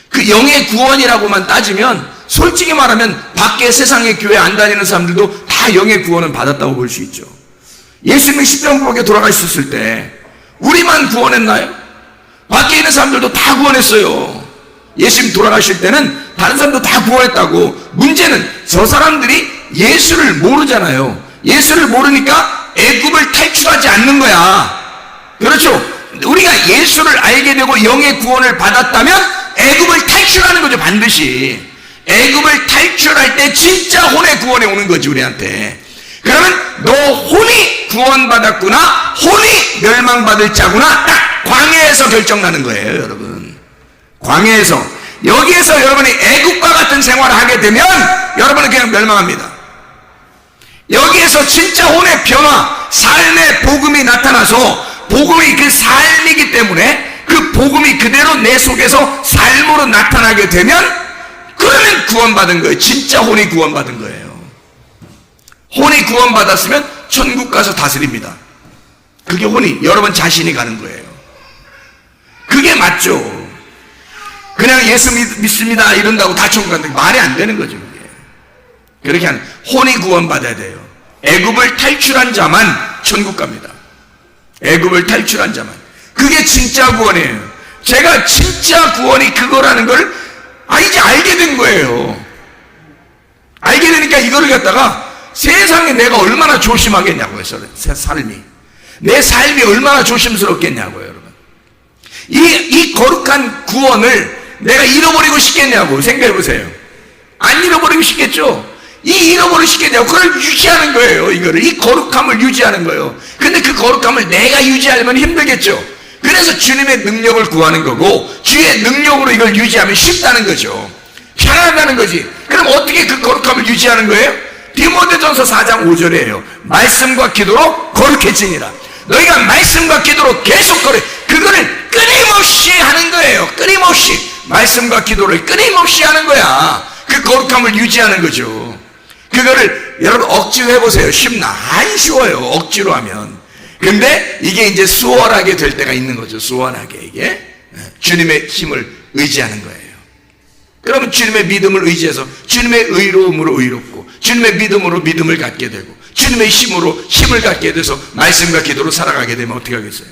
그 영의 구원이라고만 따지면 솔직히 말하면 밖에 세상의 교회 안 다니는 사람들도 다 영의 구원은 받았다고 볼 수 있죠. 예수님이 십자가에 돌아가셨을 때 우리만 구원했나요? 밖에 있는 사람들도 다 구원했어요. 예수님 돌아가실 때는 다른 사람도 다 구원했다고. 문제는 저 사람들이 예수를 모르잖아요. 예수를 모르니까 애굽을 탈출하지 않는 거야. 그렇죠? 우리가 예수를 알게 되고 영의 구원을 받았다면 애굽을 탈출하는 거죠. 반드시 애굽을 탈출할 때 진짜 혼의 구원이 오는 거지 우리한테. 그러면 너 혼이 구원받았구나, 혼이 멸망받을 자구나, 딱 광야에서 결정나는 거예요. 여러분 광야에서, 여기에서 여러분이 애국과 같은 생활을 하게 되면 여러분은 그냥 멸망합니다. 여기에서 진짜 혼의 변화, 삶의 복음이 나타나서, 복음이 그 삶이기 때문에 그 복음이 그대로 내 속에서 삶으로 나타나게 되면 그러면 구원받은 거예요. 진짜 혼이 구원받은 거예요. 혼이 구원받았으면 천국 가서 다스립니다. 그게 혼이 여러분 자신이 가는 거예요. 그게 맞죠. 그냥 예수 믿습니다 이런다고 다 천국 간다, 말이 안 되는 거죠. 그게. 그렇게 하는, 혼이 구원받아야 돼요. 애굽을 탈출한 자만 천국 갑니다. 애굽을 탈출한 자만. 그게 진짜 구원이에요. 제가 진짜 구원이 그거라는 걸 이제 알게 된 거예요. 알게 되니까 이거를 갖다가 세상에 내가 얼마나 조심하겠냐고요. 삶이, 내 삶이 얼마나 조심스럽겠냐고요. 여러분, 이 거룩한 구원을 내가 잃어버리고 싶겠냐고 생각해 보세요. 안 잃어버리고 싶겠죠. 잃어버리고 싶겠냐고. 그걸 유지하는 거예요. 이 거룩함을 유지하는 거예요. 근데 그 거룩함을 내가 유지하려면 힘들겠죠. 그래서 주님의 능력을 구하는 거고, 주의 능력으로 이걸 유지하면 쉽다는 거죠. 편하다는 거지. 그럼 어떻게 그 거룩함을 유지하는 거예요? 디모데전서 4장 5절이에요. 말씀과 기도로 거룩해지니라. 너희가 말씀과 기도로 계속 그거를 끊임없이 하는 거예요. 끊임없이 말씀과 기도를 끊임없이 하는 거야. 그 거룩함을 유지하는 거죠. 그거를 여러분 억지로 해보세요. 쉽나? 안 쉬워요. 억지로 하면. 근데 이게 이제 수월하게 될 때가 있는 거죠. 수월하게 이게 주님의 힘을 의지하는 거예요. 그러면 주님의 믿음을 의지해서 주님의 의로움으로 의롭고 주님의 믿음으로 믿음을 갖게 되고 주님의 힘으로 힘을 갖게 돼서 말씀과 기도로 살아가게 되면 어떻게 하겠어요?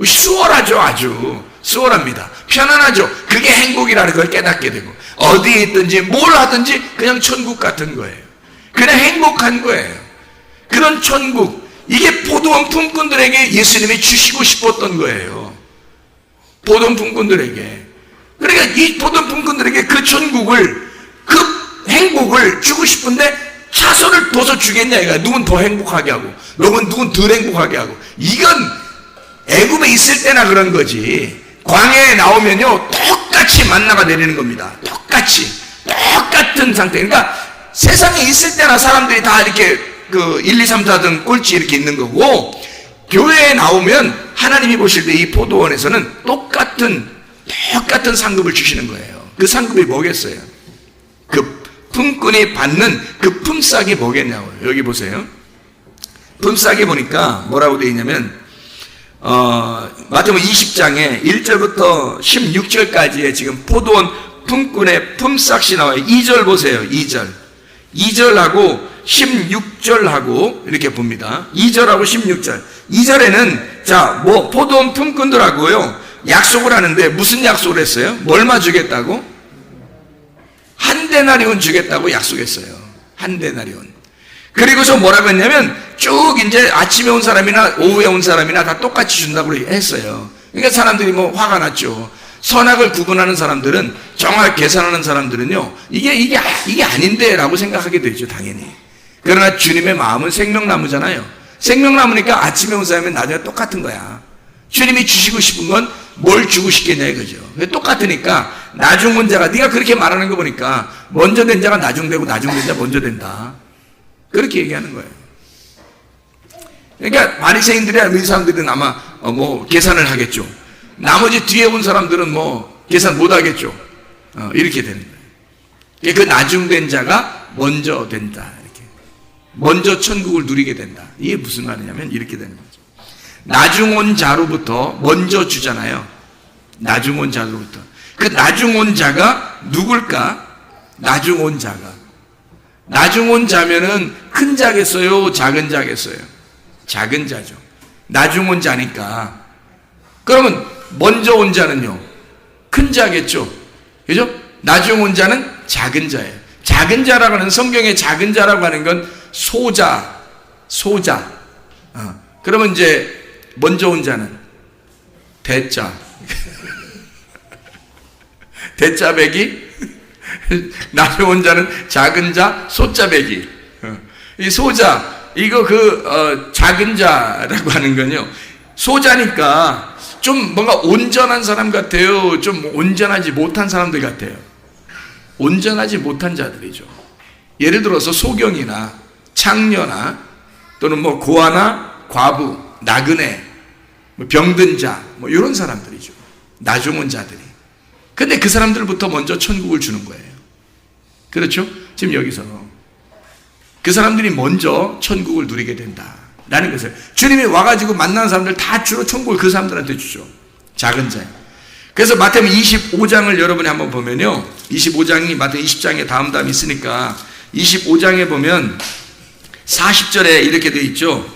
수월하죠. 아주 수월합니다. 편안하죠. 그게 행복이라는 걸 깨닫게 되고 어디에 있든지 뭘 하든지 그냥 천국 같은 거예요. 그냥 행복한 거예요. 그런 천국, 이게 포도원 품꾼들에게 예수님이 주시고 싶었던 거예요. 포도원 품꾼들에게. 그러니까 이 포도원 품꾼들에게 그 천국을, 그 행복을 주고 싶은데 차선을 둬서 주겠냐 이거야. 누군 더 행복하게 하고 누군 덜 행복하게 하고. 이건 애굽에 있을 때나 그런 거지. 광야에 나오면요 똑같이 만나가 내리는 겁니다. 똑같은 상태. 그러니까 세상에 있을 때나 사람들이 다 이렇게 그 1, 2, 3, 4등 꼴찌 이렇게 있는 거고, 교회에 나오면 하나님이 보실 때 이 포도원에서는 똑같은 상급을 주시는 거예요. 그 상급이 뭐겠어요? 그 품꾼이 받는 그 품삯이 뭐겠냐고요. 여기 보세요. 품삯이 보니까 뭐라고 되어 있냐면 마태복음 20장에 1절부터 16절까지의 지금 포도원 품꾼의 품삯이 나와요. 2절 보세요. 2절하고 16절하고 이렇게 봅니다. 2절하고 16절. 2절에는 자, 포도원 품꾼들하고요 약속을 하는데 무슨 약속을 했어요? 뭐 얼마 주겠다고? 한 데나리온 주겠다고 약속했어요. 한 데나리온. 그리고서 뭐라고 했냐면 쭉 이제 아침에 온 사람이나 오후에 온 사람이나 다 똑같이 준다고 했어요. 그러니까 사람들이 화가 났죠. 선악을 구분하는 사람들은, 정확하게 계산하는 사람들은요 이게 아닌데 라고 생각하게 되죠. 당연히. 그러나 주님의 마음은 생명나무잖아요. 생명나무니까 아침에 온 사람은 나중에 똑같은 거야. 주님이 주시고 싶은 건 뭘 주고 싶겠냐 이거죠. 똑같으니까 나중 온 자가, 네가 그렇게 말하는 거 보니까 먼저 된 자가 나중되고 나중된 자 먼저 된다, 그렇게 얘기하는 거예요. 그러니까 바리새인들이나 이 사람들은 아마 계산을 하겠죠. 나머지 뒤에 온 사람들은 계산 못 하겠죠. 이렇게 되는 거예요. 그 나중된 자가 먼저 된다. 이렇게. 먼저 천국을 누리게 된다. 이게 무슨 말이냐면 이렇게 되는 거죠. 나중 온 자로부터 먼저 주잖아요. 나중 온 자로부터. 그 나중 온 자가 누굴까? 나중 온 자가. 나중 온 자면은 큰 자겠어요? 작은 자겠어요? 작은 자죠. 나중 온 자니까. 그러면 먼저 온 자는요? 큰 자겠죠? 그죠? 나중 온 자는 작은 자예요. 작은 자라고 하는, 성경의 작은 자라고 하는 건 소자. 그러면 이제 먼저 온 자는 대자. 대자배기. 나중 온 자는 작은 자, 소자배기. 이 소자, 이거 작은 자라고 하는 건요, 소자니까 좀 뭔가 온전한 사람 같아요? 좀 온전하지 못한 사람들 같아요? 온전하지 못한 자들이죠. 예를 들어서 소경이나 창녀나 또는 고아나 과부, 나그네, 병든 자, 이런 사람들이죠. 나중 온 자들이. 근데 그 사람들부터 먼저 천국을 주는 거예요. 그렇죠? 지금 여기서 그 사람들이 먼저 천국을 누리게 된다라는 것을, 주님이 와가지고 만나는 사람들 다 주로 천국을 그 사람들한테 주죠. 작은 자. 그래서 마태복음 25장을 여러분이 한번 보면요, 25장이 마태복음 20장에 다음 있으니까 25장에 보면 40절에 이렇게 되어 있죠.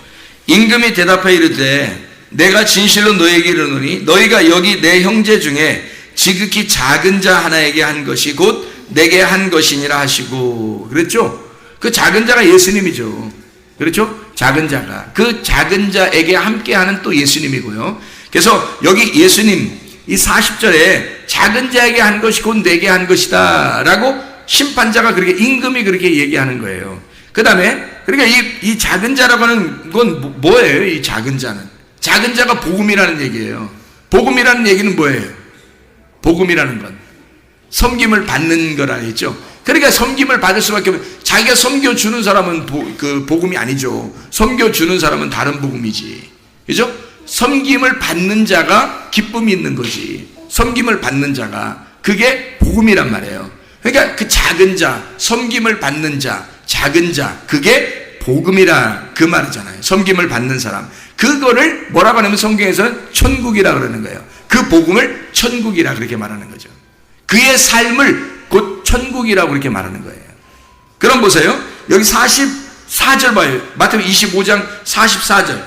임금이 대답하여 이르되 내가 진실로 너희에게 이르노니 너희가 여기 내 형제 중에 지극히 작은 자 하나에게 한 것이 곧 내게 한 것이니라 하시고. 그랬죠? 그 작은 자가 예수님이죠. 그렇죠? 작은 자가. 그 작은 자에게 함께 하는 또 예수님이고요. 그래서 여기 예수님 이 40절에 작은 자에게 한 것이 곧 내게 한 것이다 라고 심판자가 그렇게, 임금이 그렇게 얘기하는 거예요. 그 다음에 그러니까 이 작은 자라고 하는 건 뭐예요? 이 작은 자는, 작은 자가 복음이라는 얘기예요. 복음이라는 얘기는 뭐예요? 복음이라는 건 섬김을 받는 거라 했죠. 그러니까 섬김을 받을 수밖에 없어요. 자기가 섬겨주는 사람은 복음이 아니죠. 섬겨주는 사람은 다른 복음이지. 그죠? 섬김을 받는 자가 기쁨이 있는 거지. 섬김을 받는 자가, 그게 복음이란 말이에요. 그러니까 그 작은 자, 섬김을 받는 자, 작은 자, 그게 복음이라 그 말이잖아요. 섬김을 받는 사람. 그거를 뭐라고 하냐면 성경에서는 천국이라 그러는 거예요. 그 복음을 천국이라 그렇게 말하는 거죠. 그의 삶을 곧 천국이라고 그렇게 말하는 거예요. 그럼 보세요. 여기 44절 봐요. 마태복음 25장 44절.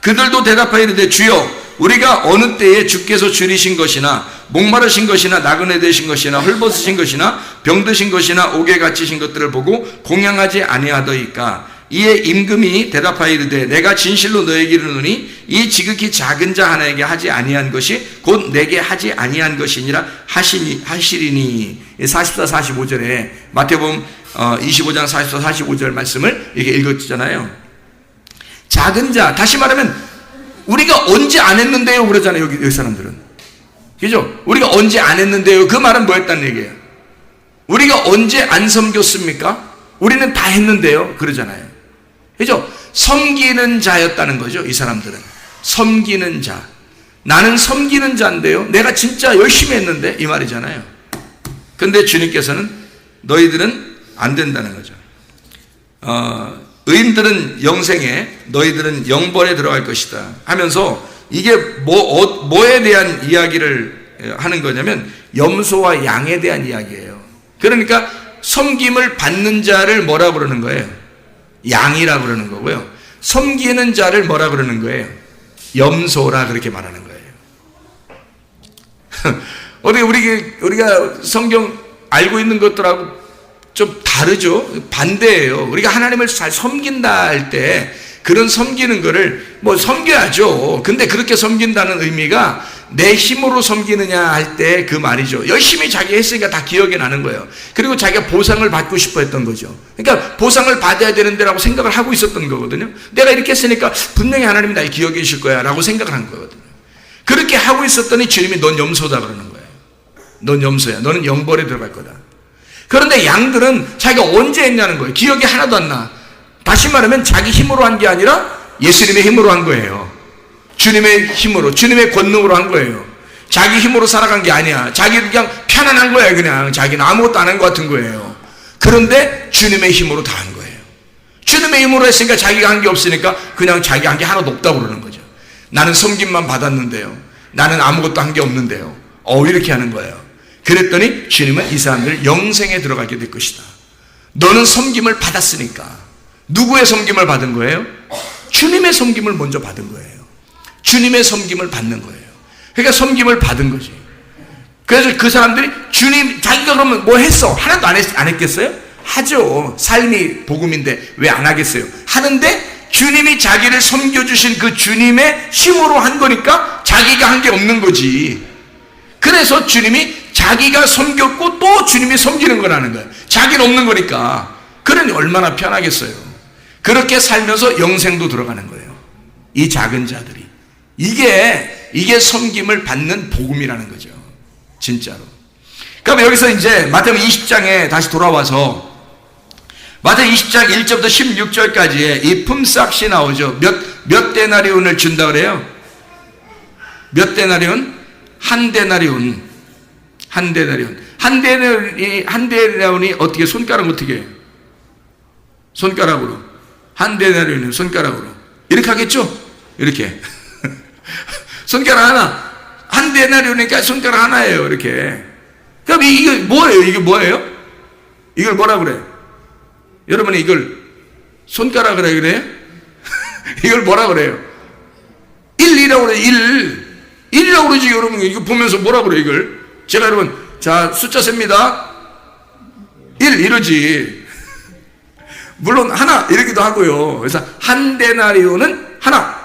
그들도 대답하여 이르되 주여 우리가 어느 때에 주께서 줄이신 것이나 목마르신 것이나 나그네 되신 것이나 헐벗으신 것이나 병드신 것이나 옥에 갇히신 것들을 보고 공양하지 아니하더이까. 이에 임금이 대답하여 이르되 내가 진실로 너에게 이르노니 이 지극히 작은 자 하나에게 하지 아니한 것이 곧 내게 하지 아니한 것이니라 하시리니. 44, 45절에 마태복음 25장 44, 45절 말씀을 이렇게 읽었잖아요. 작은 자, 다시 말하면 우리가 언제 안 했는데요 그러잖아요. 여기 사람들은. 그죠? 우리가 언제 안 했는데요. 그 말은 뭐였다는 얘기예요? 우리가 언제 안 섬겼습니까? 우리는 다 했는데요 그러잖아요. 그죠? 섬기는 자였다는 거죠. 이 사람들은 섬기는 자. 나는 섬기는 자인데요 내가 진짜 열심히 했는데 이 말이잖아요. 근데 주님께서는 너희들은 안 된다는 거죠. 의인들은 영생에 너희들은 영벌에 들어갈 것이다 하면서 이게 뭐에 대한 이야기를 하는 거냐면 염소와 양에 대한 이야기예요. 그러니까 섬김을 받는 자를 뭐라 그러는 거예요? 양이라 그러는 거고요. 섬기는 자를 뭐라 그러는 거예요? 염소라 그렇게 말하는 거예요. 어디 우리가 성경 알고 있는 것들하고 좀 다르죠? 반대예요. 우리가 하나님을 잘 섬긴다 할 때 그런 섬기는 거를 뭐 섬겨야죠. 근데 그렇게 섬긴다는 의미가 내 힘으로 섬기느냐 할 때 그 말이죠. 열심히 자기 했으니까 다 기억이 나는 거예요. 그리고 자기가 보상을 받고 싶어 했던 거죠. 그러니까 보상을 받아야 되는데라고 생각을 하고 있었던 거거든요. 내가 이렇게 했으니까 분명히 하나님이 날 기억해 주실 거야 라고 생각을 한 거거든요. 그렇게 하고 있었더니 주님이 넌 염소다 그러는 거예요. 넌 염소야. 너는 영벌에 들어갈 거다. 그런데 양들은 자기가 언제 했냐는 거예요. 기억이 하나도 안 나. 다시 말하면 자기 힘으로 한 게 아니라 예수님의 힘으로 한 거예요. 주님의 힘으로, 주님의 권능으로 한 거예요. 자기 힘으로 살아간 게 아니야. 자기 그냥 편안한 거예요. 그냥 자기는 아무것도 안 한 것 같은 거예요. 그런데 주님의 힘으로 다 한 거예요. 주님의 힘으로 했으니까 자기가 한 게 없으니까 그냥 자기 한 게 하나도 없다고 그러는 거죠. 나는 섬김만 받았는데요. 나는 아무것도 한 게 없는데요. 이렇게 하는 거예요. 그랬더니 주님은 이 사람들을 영생에 들어가게 될 것이다. 너는 섬김을 받았으니까. 누구의 섬김을 받은 거예요? 주님의 섬김을 먼저 받은 거예요. 주님의 섬김을 받는 거예요. 그러니까 섬김을 받은 거지. 그래서 그 사람들이 주님, 자기가 그러면 뭐 했어? 하나도 안 했겠어요? 하죠. 삶이 복음인데 왜 안 하겠어요? 하는데 주님이 자기를 섬겨주신 그 주님의 힘으로 한 거니까 자기가 한 게 없는 거지. 그래서 주님이 자기가 섬겼고 또 주님이 섬기는 거라는 거예요. 자기는 없는 거니까. 그러니 얼마나 편하겠어요. 그렇게 살면서 영생도 들어가는 거예요. 이 작은 자들이. 이게 섬김을 받는 복음이라는 거죠. 진짜로. 그럼 여기서 이제 마태복음 20장에 다시 돌아와서 마태복음 20장 1절부터 16절까지의 이 품삯이 나오죠. 몇 데나리온을 준다 그래요? 몇 데나리온? 한 데나리온. 한 데나리온. 한 데나리온이 어떻게, 손가락 어떻게 해요? 손가락으로. 한 데나리온은 손가락으로. 이렇게 하겠죠? 이렇게. 손가락 하나. 한 데나리온이니까 손가락 하나예요. 이렇게. 그럼 이게 뭐예요? 이게 뭐예요? 이걸 뭐라 그래요? 여러분이 이걸 손가락이라 그래요? 이걸 뭐라 그래요? 1이라고 그래요. 1이라고 그러지. 여러분 이거 보면서 뭐라 그래요? 이걸 제가 여러분 자 숫자 셉니다. 1 이러지. 물론 하나 이러기도 하고요. 그래서 한 데나리온은 하나.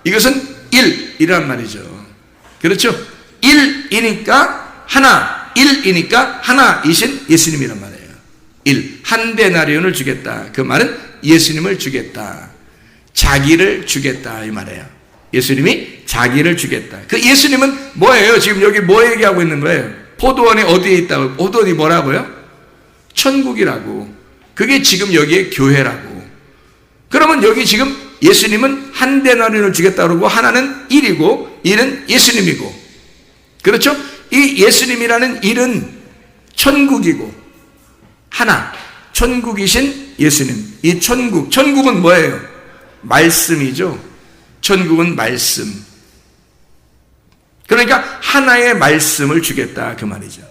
이것은 1이란 말이죠. 그렇죠? 1이니까 하나. 1이니까 하나이신 예수님이란 말이에요. 1. 한 데나리온을 주겠다. 그 말은 예수님을 주겠다. 자기를 주겠다. 이 말이에요. 예수님이 자기를 주겠다. 그 예수님은 뭐예요? 지금 여기 뭐 얘기하고 있는 거예요? 포도원이 어디에 있다고? 포도원이 뭐라고요? 천국이라고. 그게 지금 여기에 교회라고. 그러면 여기 지금 예수님은 한 데나리온을 주겠다 그러고 하나는 1이고 1은 예수님이고. 그렇죠? 이 예수님이라는 1은 천국이고 하나 천국이신 예수님. 이 천국은 뭐예요? 말씀이죠. 천국은 말씀. 그러니까 하나의 말씀을 주겠다 그 말이죠.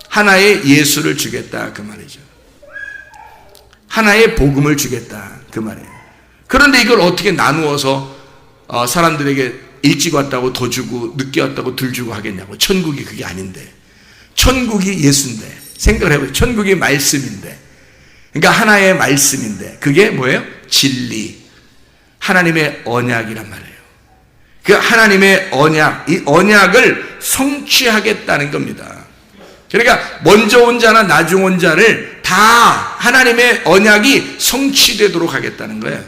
하나의 예수를 주겠다 그 말이죠. 하나의 복음을 주겠다 그 말이에요. 그런데 이걸 어떻게 나누어서 사람들에게 일찍 왔다고 더 주고 늦게 왔다고 덜 주고 하겠냐고. 천국이 그게 아닌데. 천국이 예수인데. 생각을 해보세요. 천국이 말씀인데. 그러니까 하나의 말씀인데. 그게 뭐예요? 진리. 하나님의 언약이란 말이에요. 그 하나님의 언약, 이 언약을 성취하겠다는 겁니다. 그러니까 먼저 온 자나 나중 온 자를 다 하나님의 언약이 성취되도록 하겠다는 거예요.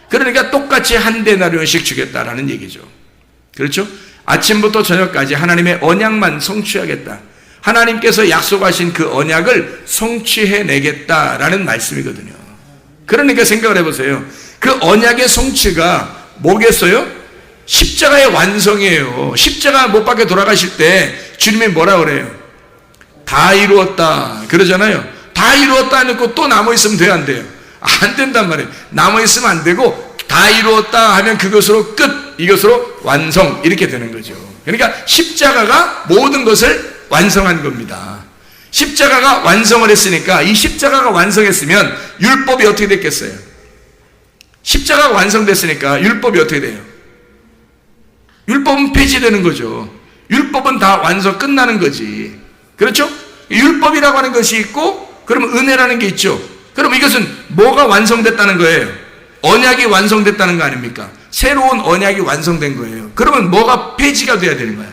그러니까 똑같이 한 데나리온씩 주겠다라는 얘기죠. 그렇죠? 아침부터 저녁까지 하나님의 언약만 성취하겠다. 하나님께서 약속하신 그 언약을 성취해내겠다라는 말씀이거든요. 그러니까 생각을 해보세요. 그 언약의 성취가 뭐겠어요? 십자가의 완성이에요. 십자가 못 박혀 돌아가실 때 주님이 뭐라 그래요? 다 이루었다 그러잖아요. 다 이루었다 해놓고 또 남아있으면 돼요, 안 돼요? 안 된단 말이에요. 남아있으면 안 되고 다 이루었다 하면 그것으로 끝, 이것으로 완성, 이렇게 되는 거죠. 그러니까 십자가가 모든 것을 완성한 겁니다. 십자가가 완성을 했으니까, 이 십자가가 완성했으면 율법이 어떻게 됐겠어요? 십자가가 완성됐으니까 율법이 어떻게 돼요? 율법은 폐지되는 거죠. 율법은 다 완성 끝나는 거지. 그렇죠? 율법이라고 하는 것이 있고, 그러면 은혜라는 게 있죠. 그럼 이것은 뭐가 완성됐다는 거예요? 언약이 완성됐다는 거 아닙니까? 새로운 언약이 완성된 거예요. 그러면 뭐가 폐지가 돼야 되는 거야?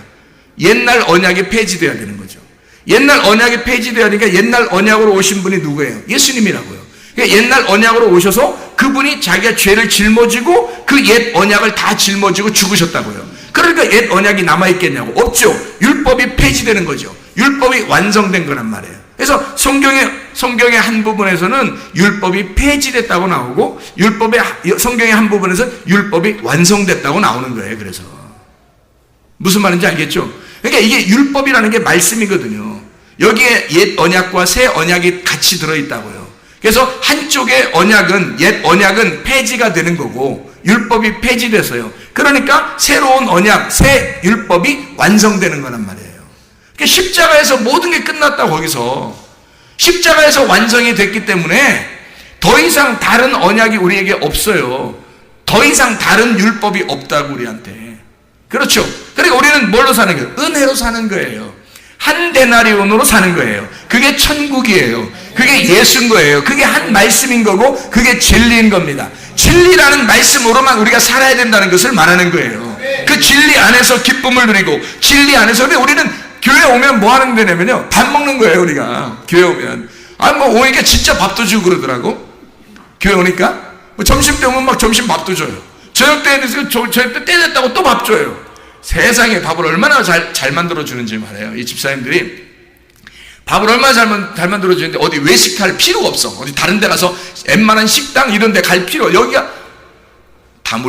옛날 언약이 폐지돼야 되는 거죠. 옛날 언약이 폐지돼야 하니까 옛날 언약으로 오신 분이 누구예요? 예수님이라고요. 그러니까 옛날 언약으로 오셔서 그분이 자기가 죄를 짊어지고 그 옛 언약을 다 짊어지고 죽으셨다고요. 그러니까 옛 언약이 남아있겠냐고. 없죠. 율법이 폐지되는 거죠. 율법이 완성된 거란 말이에요. 그래서 성경의 한 부분에서는 율법이 폐지됐다고 나오고, 성경의 한 부분에서는 율법이 완성됐다고 나오는 거예요. 그래서 무슨 말인지 알겠죠? 그러니까 이게 율법이라는 게 말씀이거든요. 여기에 옛 언약과 새 언약이 같이 들어있다고요. 그래서 한쪽의 언약은, 옛 언약은 폐지가 되는 거고 율법이 폐지돼서요. 그러니까 새로운 언약, 새 율법이 완성되는 거란 말이에요. 그러니까 십자가에서 모든 게 끝났다. 거기서 십자가에서 완성이 됐기 때문에 더 이상 다른 언약이 우리에게 없어요. 더 이상 다른 율법이 없다고 우리한테. 그렇죠? 그러니까 우리는 뭘로 사는 거예요? 은혜로 사는 거예요. 한 데나리온으로 사는 거예요. 그게 천국이에요. 그게 예수인 거예요. 그게 한 말씀인 거고 그게 진리인 겁니다. 진리라는 말씀으로만 우리가 살아야 된다는 것을 말하는 거예요. 그 진리 안에서 기쁨을 누리고, 진리 안에서. 근데 우리는 교회 오면 뭐 하는 데냐면요, 밥 먹는 거예요. 우리가 교회 오면 오니까 진짜 밥도 주고 그러더라고. 교회 오니까 점심 때 오면 막 점심 밥도 줘요. 저녁 때 저녁 때 됐다고 또 밥 줘요. 세상에 밥을 얼마나 잘 만들어 주는지 말해요. 이 집사님들이 밥을 얼마나 잘 만들어 주는데 어디 외식할 필요가 없어. 어디 다른 데 가서 웬만한 식당 이런 데 갈 필요, 여기가 다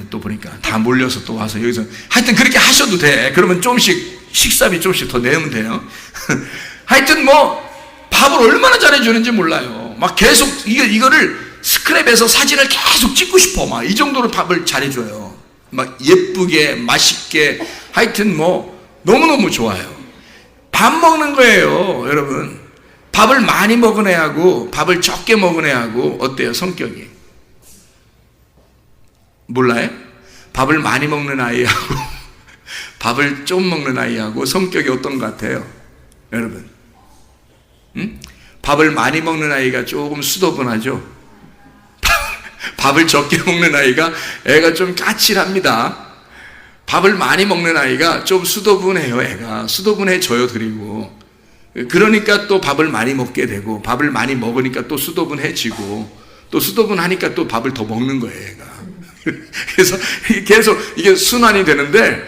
또 보니까 다 몰려서 또 와서 여기서 하여튼 그렇게 하셔도 돼. 그러면 조금씩 식사비 조금씩 더 내면 돼요. 하여튼 밥을 얼마나 잘해주는지 몰라요. 막 계속 이거를 스크랩해서 사진을 계속 찍고 싶어. 막 이 정도로 밥을 잘해줘요. 막 예쁘게 맛있게. 하여튼 너무너무 좋아요. 밥 먹는 거예요, 여러분. 밥을 많이 먹은 애하고 밥을 적게 먹은 애하고 어때요, 성격이? 몰라요? 밥을 많이 먹는 아이하고 밥을 좀 먹는 아이하고 성격이 어떤 것 같아요, 여러분? 밥을 많이 먹는 아이가 조금 수더분하죠. 밥을 적게 먹는 아이가 애가 좀 까칠합니다. 밥을 많이 먹는 아이가 좀 수더분해요. 애가 수더분해져요. 그리고 그러니까 또 밥을 많이 먹게 되고, 밥을 많이 먹으니까 또 수더분해지고, 또 수더분하니까 또 밥을 더 먹는 거예요, 애가. 그래서 계속 이게 순환이 되는데,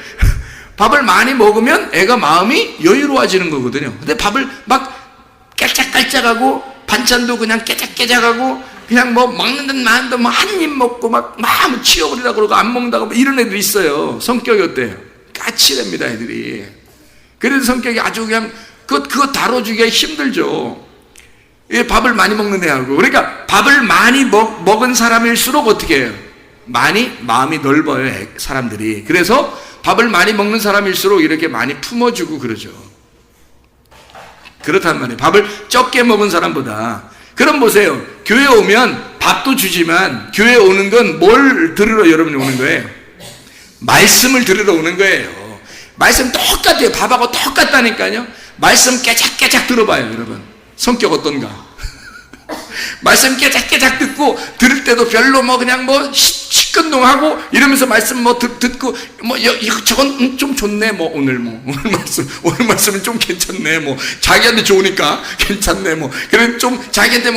밥을 많이 먹으면 애가 마음이 여유로워지는 거거든요. 근데 밥을 막 깔짝깔짝하고 반찬도 그냥 깨작깨작하고 그냥 먹는 듯 마는 듯 한 입 먹고 막 치워버리라고 그러고 안 먹는다고 이런 애들이 있어요. 성격이 어때요? 까칠합니다, 애들이. 그래서 성격이 아주 그냥 그거 다뤄주기가 힘들죠. 밥을 많이 먹는 애하고. 그러니까 밥을 많이 먹은 사람일수록 어떻게 해요? 많이 마음이 넓어요, 사람들이. 그래서 밥을 많이 먹는 사람일수록 이렇게 많이 품어주고 그러죠. 그렇단 말이에요. 밥을 적게 먹은 사람보다. 그럼 보세요. 교회 오면 밥도 주지만 교회 오는 건 뭘 들으러 여러분이 오는 거예요? 말씀을 들으러 오는 거예요. 말씀 똑같아요. 밥하고 똑같다니까요. 말씀 깨작깨작 들어봐요, 여러분. 성격 어떤가? 말씀 깨작깨작 듣고 들을 때도 별로 그냥 시큰둥하고 이러면서 말씀 듣고 저건 좀 좋네, 오늘 말씀은 좀 괜찮네, 자기한테 좋으니까 괜찮네, 그래 좀 자기한테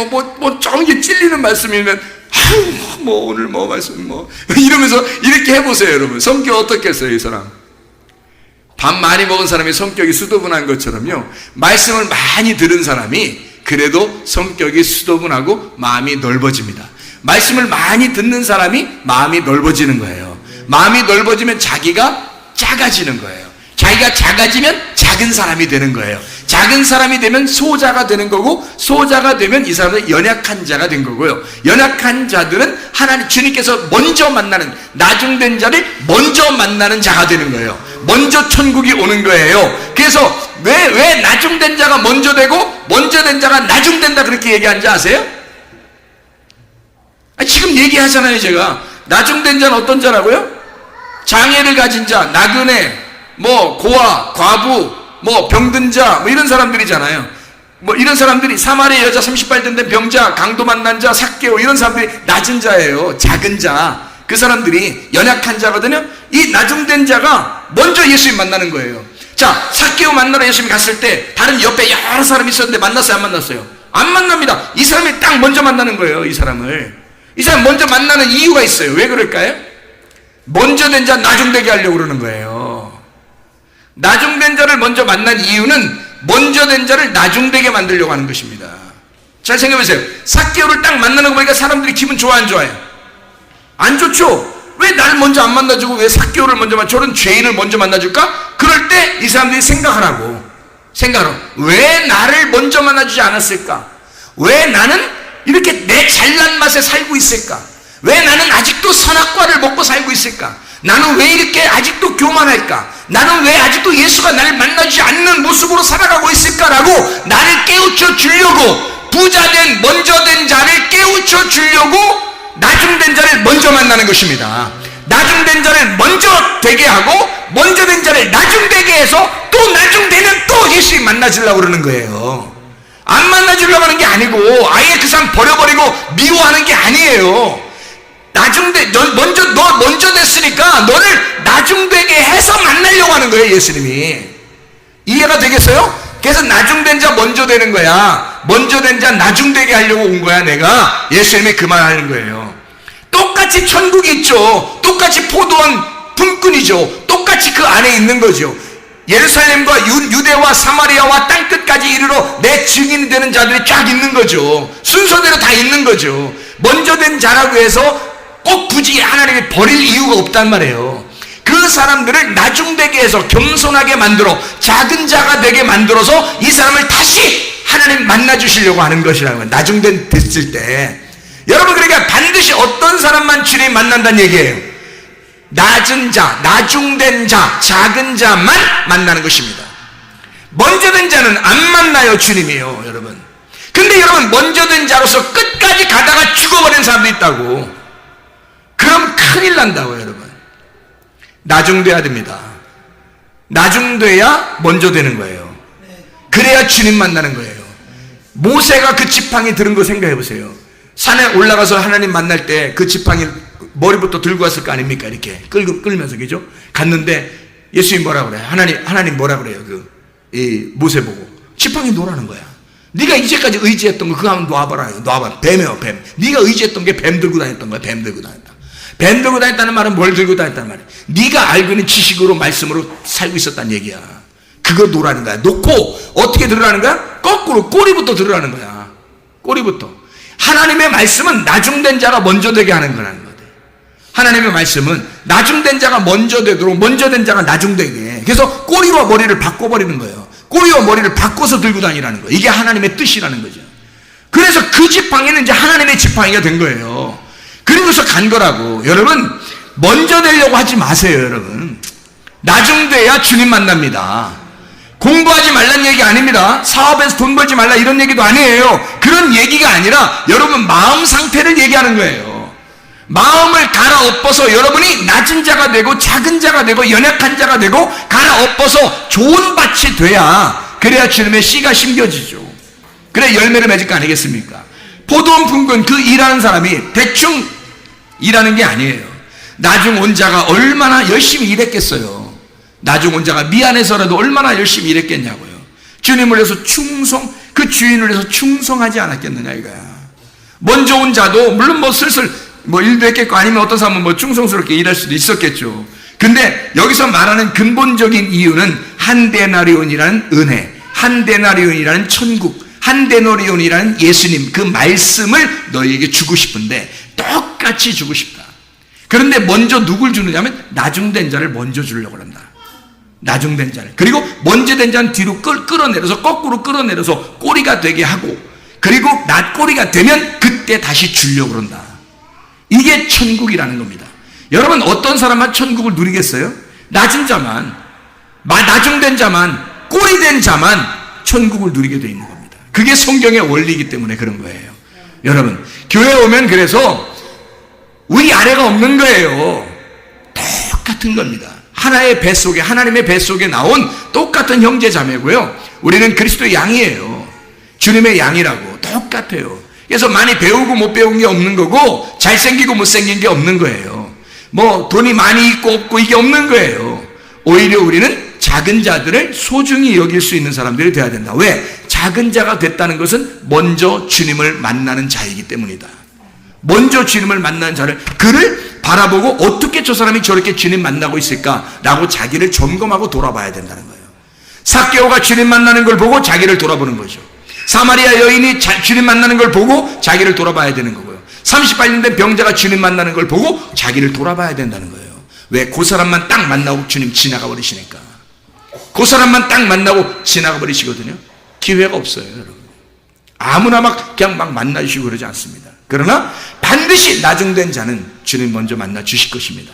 조금 찔리는 말씀이면 오늘 말씀 이러면서 이렇게 해보세요, 여러분. 성격 어떻겠어요, 이 사람? 밥 많이 먹은 사람이 성격이 수도분한 것처럼요, 말씀을 많이 들은 사람이 그래도 성격이 수도분하고 마음이 넓어집니다. 말씀을 많이 듣는 사람이 마음이 넓어지는 거예요. 마음이 넓어지면 자기가 작아지는 거예요. 자기가 작아지면 작은 사람이 되는 거예요. 작은 사람이 되면 소자가 되는 거고, 소자가 되면 이 사람은 연약한 자가 된 거고요. 연약한 자들은 하나님 주님께서 먼저 만나는, 나중된 자를 먼저 만나는 자가 되는 거예요. 먼저 천국이 오는 거예요. 그래서 왜 나중된 자가 먼저 되고 먼저 된 자가 나중된다 그렇게 얘기하는지 아세요? 지금 얘기하잖아요. 제가 나중된 자는 어떤 자라고요? 장애를 가진 자, 나그네, 고아, 과부, 병든 자, 이런 사람들이잖아요. 이런 사람들이, 사마리아 여자 38년 된 병자, 강도 만난 자, 삭개오, 이런 사람들이 낮은 자예요. 작은 자. 그 사람들이 연약한 자거든요. 이 나중된 자가 먼저 예수님 만나는 거예요. 자, 삭개오 만나러 예수님이 갔을 때 다른 옆에 여러 사람이 있었는데 만났어요, 안 만났어요? 안 만납니다. 이 사람이 딱 먼저 만나는 거예요, 이 사람을. 이 사람 먼저 만나는 이유가 있어요. 왜 그럴까요? 먼저 된 자 나중되게 하려고 그러는 거예요. 나중된 자를 먼저 만난 이유는 먼저 된 자를 나중되게 만들려고 하는 것입니다. 잘 생각해보세요. 삭개오를 딱 만나는 거 보니까 사람들이 기분 좋아, 안 좋아요? 안 좋죠? 왜 날 먼저 안 만나주고 왜 삭개오를 먼저 저런 죄인을 먼저 만나줄까? 그럴 때 이 사람들이 생각하라고. 왜 나를 먼저 만나주지 않았을까? 왜 나는 이렇게 내 잘난 맛에 살고 있을까? 왜 나는 아직도 선악과를 먹고 살고 있을까? 나는 왜 이렇게 아직도 교만할까? 나는 왜 아직도 예수가 나를 만나주지 않는 모습으로 살아가고 있을까라고 나를 깨우쳐 주려고, 부자된 먼저 된 자를 깨우쳐 주려고 나중된 자를 먼저 만나는 것입니다. 나중된 자를 먼저 되게 하고 먼저 된 자를 나중되게 해서 또 나중되면 또 예수님 만나주려고 그러는 거예요. 안 만나주려고 하는 게 아니고 아예 그 사람 버려버리고 미워하는 게 아니에요. 너 먼저 됐으니까 너를 나중되게 해서 만나려고 하는 거예요, 예수님이. 이해가 되겠어요? 그래서 나중된 자 먼저 되는 거야. 먼저 된 자 나중되게 하려고 온 거야, 내가. 예수님이 그만하는 거예요. 똑같이 천국이 있죠. 똑같이 포도원 품꾼이죠. 똑같이 그 안에 있는 거죠. 예루살렘과 유대와 사마리아와 땅끝까지 이르러 내 증인이 되는 자들이 쫙 있는 거죠. 순서대로 다 있는 거죠. 먼저 된 자라고 해서 꼭 굳이 하나님이 버릴 이유가 없단 말이에요. 그 사람들을 나중되게 해서 겸손하게 만들어 작은 자가 되게 만들어서 이 사람을 다시 하나님 만나주시려고 하는 것이라는 거예요. 나중된 됐을 때. 여러분, 그러니까 반드시 어떤 사람만 주님 만난다는 얘기예요. 낮은 자, 나중된 자, 작은 자만 만나는 것입니다. 먼저 된 자는 안 만나요, 주님이요, 여러분. 근데 여러분, 먼저 된 자로서 끝까지 가다가 죽어버린 사람도 있다고. 그럼 큰일 난다고, 여러분. 나중돼야 됩니다. 나중돼야 먼저 되는 거예요. 그래야 주님 만나는 거예요. 모세가 그 지팡이 들은 거 생각해 보세요. 산에 올라가서 하나님 만날 때 그 지팡이 머리부터 들고 왔을 거 아닙니까? 이렇게 끌면서, 그죠? 갔는데 예수님이 뭐라 그래요? 하나님 뭐라 그래요? 이 모세 보고 지팡이 놓으라는 거야. 네가 이제까지 의지했던 거 그거 한번 놔봐라. 뱀이요, 뱀. 네가 의지했던 게 뱀 들고 다녔던 거야. 뱀 들고 다녔다. 뱀 들고 다녔다는 말은 뭘 들고 다녔다는 말이야? 네가 알고 있는 지식으로 말씀으로 살고 있었다는 얘기야. 그거 놓으라는 거야. 놓고 어떻게 들으라는 거야? 거꾸로 꼬리부터 들으라는 거야. 꼬리부터. 하나님의 말씀은 나중된 자가 먼저 되게 하는 거라는 거예요. 하나님의 말씀은 나중된 자가 먼저 되도록 먼저 된 자가 나중되게 해. 그래서 꼬리와 머리를 바꿔버리는 거예요. 꼬리와 머리를 바꿔서 들고 다니라는 거예요. 이게 하나님의 뜻이라는 거죠. 그래서 그 지팡이는 이제 하나님의 지팡이가 된 거예요. 그리고서 간 거라고. 여러분, 먼저 되려고 하지 마세요, 여러분. 나중 돼야 주님 만납니다. 공부하지 말란 얘기 아닙니다. 사업에서 돈 벌지 말라 이런 얘기도 아니에요. 그런 얘기가 아니라 여러분 마음 상태를 얘기하는 거예요. 마음을 갈아엎어서 여러분이 낮은 자가 되고 작은 자가 되고 연약한 자가 되고 갈아엎어서 좋은 밭이 돼야, 그래야 주님의 씨가 심겨지죠. 그래 열매를 맺을 거 아니겠습니까? 포도원 품꾼 그 일하는 사람이 대충 일하는 게 아니에요. 나중 온 자가 얼마나 열심히 일했겠어요. 나중 온 자가 미안해서라도 얼마나 열심히 일했겠냐고요. 주님을 위해서 충성, 그 주인을 위해서 충성하지 않았겠느냐 이거야. 먼저 온 자도 물론 뭐 슬슬 뭐 일도 했겠고, 아니면 어떤 사람은 뭐 충성스럽게 일할 수도 있었겠죠. 근데 여기서 말하는 근본적인 이유는 한 데나리온이라는 은혜, 한 데나리온이라는 천국, 한 데나리온이라는 예수님, 그 말씀을 너희에게 주고 싶은데 똑같이 주고 싶다. 그런데 먼저 누굴 주느냐면 나중된 자를 먼저 주려고 한다. 나중된 자를. 그리고 먼저 된 자는 뒤로 끌어내려서, 거꾸로 끌어내려서 꼬리가 되게 하고, 그리고 꼬리가 되면 그때 다시 주려고 그런다. 이게 천국이라는 겁니다. 여러분, 어떤 사람만 천국을 누리겠어요? 낮은 자만, 나중된 자만, 꼬리된 자만 천국을 누리게 되어 있는 겁니다. 그게 성경의 원리이기 때문에 그런 거예요. 여러분, 교회 오면 그래서 위 아래가 없는 거예요. 똑같은 겁니다. 하나의 뱃속에, 하나님의 뱃속에 나온 똑같은 형제 자매고요. 우리는 그리스도의 양이에요. 주님의 양이라고. 똑같아요. 그래서 많이 배우고 못 배운 게 없는 거고, 잘생기고 못생긴 게 없는 거예요. 뭐 돈이 많이 있고 없고 이게 없는 거예요. 오히려 우리는 작은 자들을 소중히 여길 수 있는 사람들이 돼야 된다. 왜? 작은 자가 됐다는 것은 먼저 주님을 만나는 자이기 때문이다. 먼저 주님을 만난 자를, 그를 바라보고 어떻게 저 사람이 저렇게 주님 만나고 있을까라고 자기를 점검하고 돌아봐야 된다는 거예요. 삭개오가 주님 만나는 걸 보고 자기를 돌아보는 거죠. 사마리아 여인이 주님 만나는 걸 보고 자기를 돌아봐야 되는 거고요. 38년 된 병자가 주님 만나는 걸 보고 자기를 돌아봐야 된다는 거예요. 왜? 그 사람만 딱 만나고 주님 지나가 버리시니까. 그 사람만 딱 만나고 지나가 버리시거든요. 기회가 없어요, 여러분. 아무나 그냥 만나주시고 그러지 않습니다. 그러나 반드시 나중된 자는 주님 먼저 만나 주실 것입니다.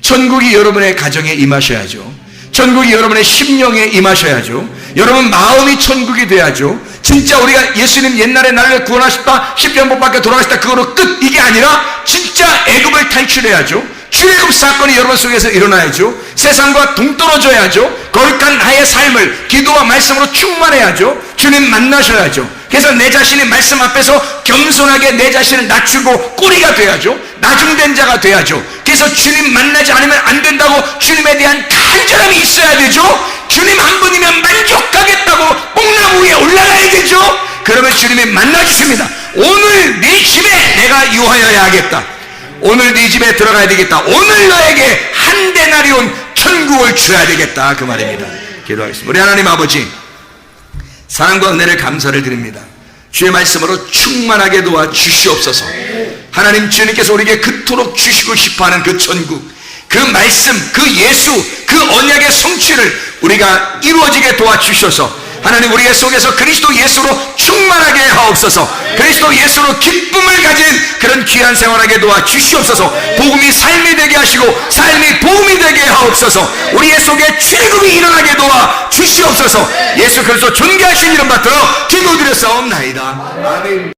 천국이 여러분의 가정에 임하셔야죠. 천국이 여러분의 심령에 임하셔야죠. 여러분 마음이 천국이 돼야죠. 진짜 우리가 예수님 옛날에 나를 구원하셨다, 십자가 못 박혀 돌아가셨다, 그거로 끝, 이게 아니라 진짜 애굽을 탈출해야죠. 출애굽 사건이 여러분 속에서 일어나야죠. 세상과 동떨어져야죠. 거룩한 나의 삶을 기도와 말씀으로 충만해야죠. 주님 만나셔야죠. 그래서 내 자신이 말씀 앞에서 겸손하게 내 자신을 낮추고 꼬리가 돼야죠. 나중된 자가 돼야죠. 그래서 주님 만나지 않으면 안 된다고 주님에 대한 간절함이 있어야 되죠. 주님 한 분이면 만족하겠다고 뽕나무 위에 올라가야 되죠. 그러면 주님이 만나주십니다. 오늘 네 집에 내가 유하여야 하겠다. 오늘 네 집에 들어가야 되겠다. 오늘 너에게 한 데나리온 천국을 줘야 되겠다, 그 말입니다. 기도하겠습니다. 우리 하나님 아버지, 사랑과 은혜를 감사를 드립니다. 주의 말씀으로 충만하게 도와 주시옵소서. 하나님, 주님께서 우리에게 그토록 주시고 싶어하는 그 천국, 그 말씀, 그 예수, 그 언약의 성취를 우리가 이루어지게 도와주셔서 하나님, 우리 속에서 그리스도 예수로 충만하게 하옵소서. 그리스도 예수로 기쁨을 가진 그런 귀한 생활하게 도와주시옵소서. 복음이 삶이 되게 하시고 삶이 복음이 되게 하옵소서. 우리의 속에 출애굽이 일어나게 도와주시옵소서. 예수 그리스도 존귀하신 이름 받들어 기도드렸사옵나이다. 아멘.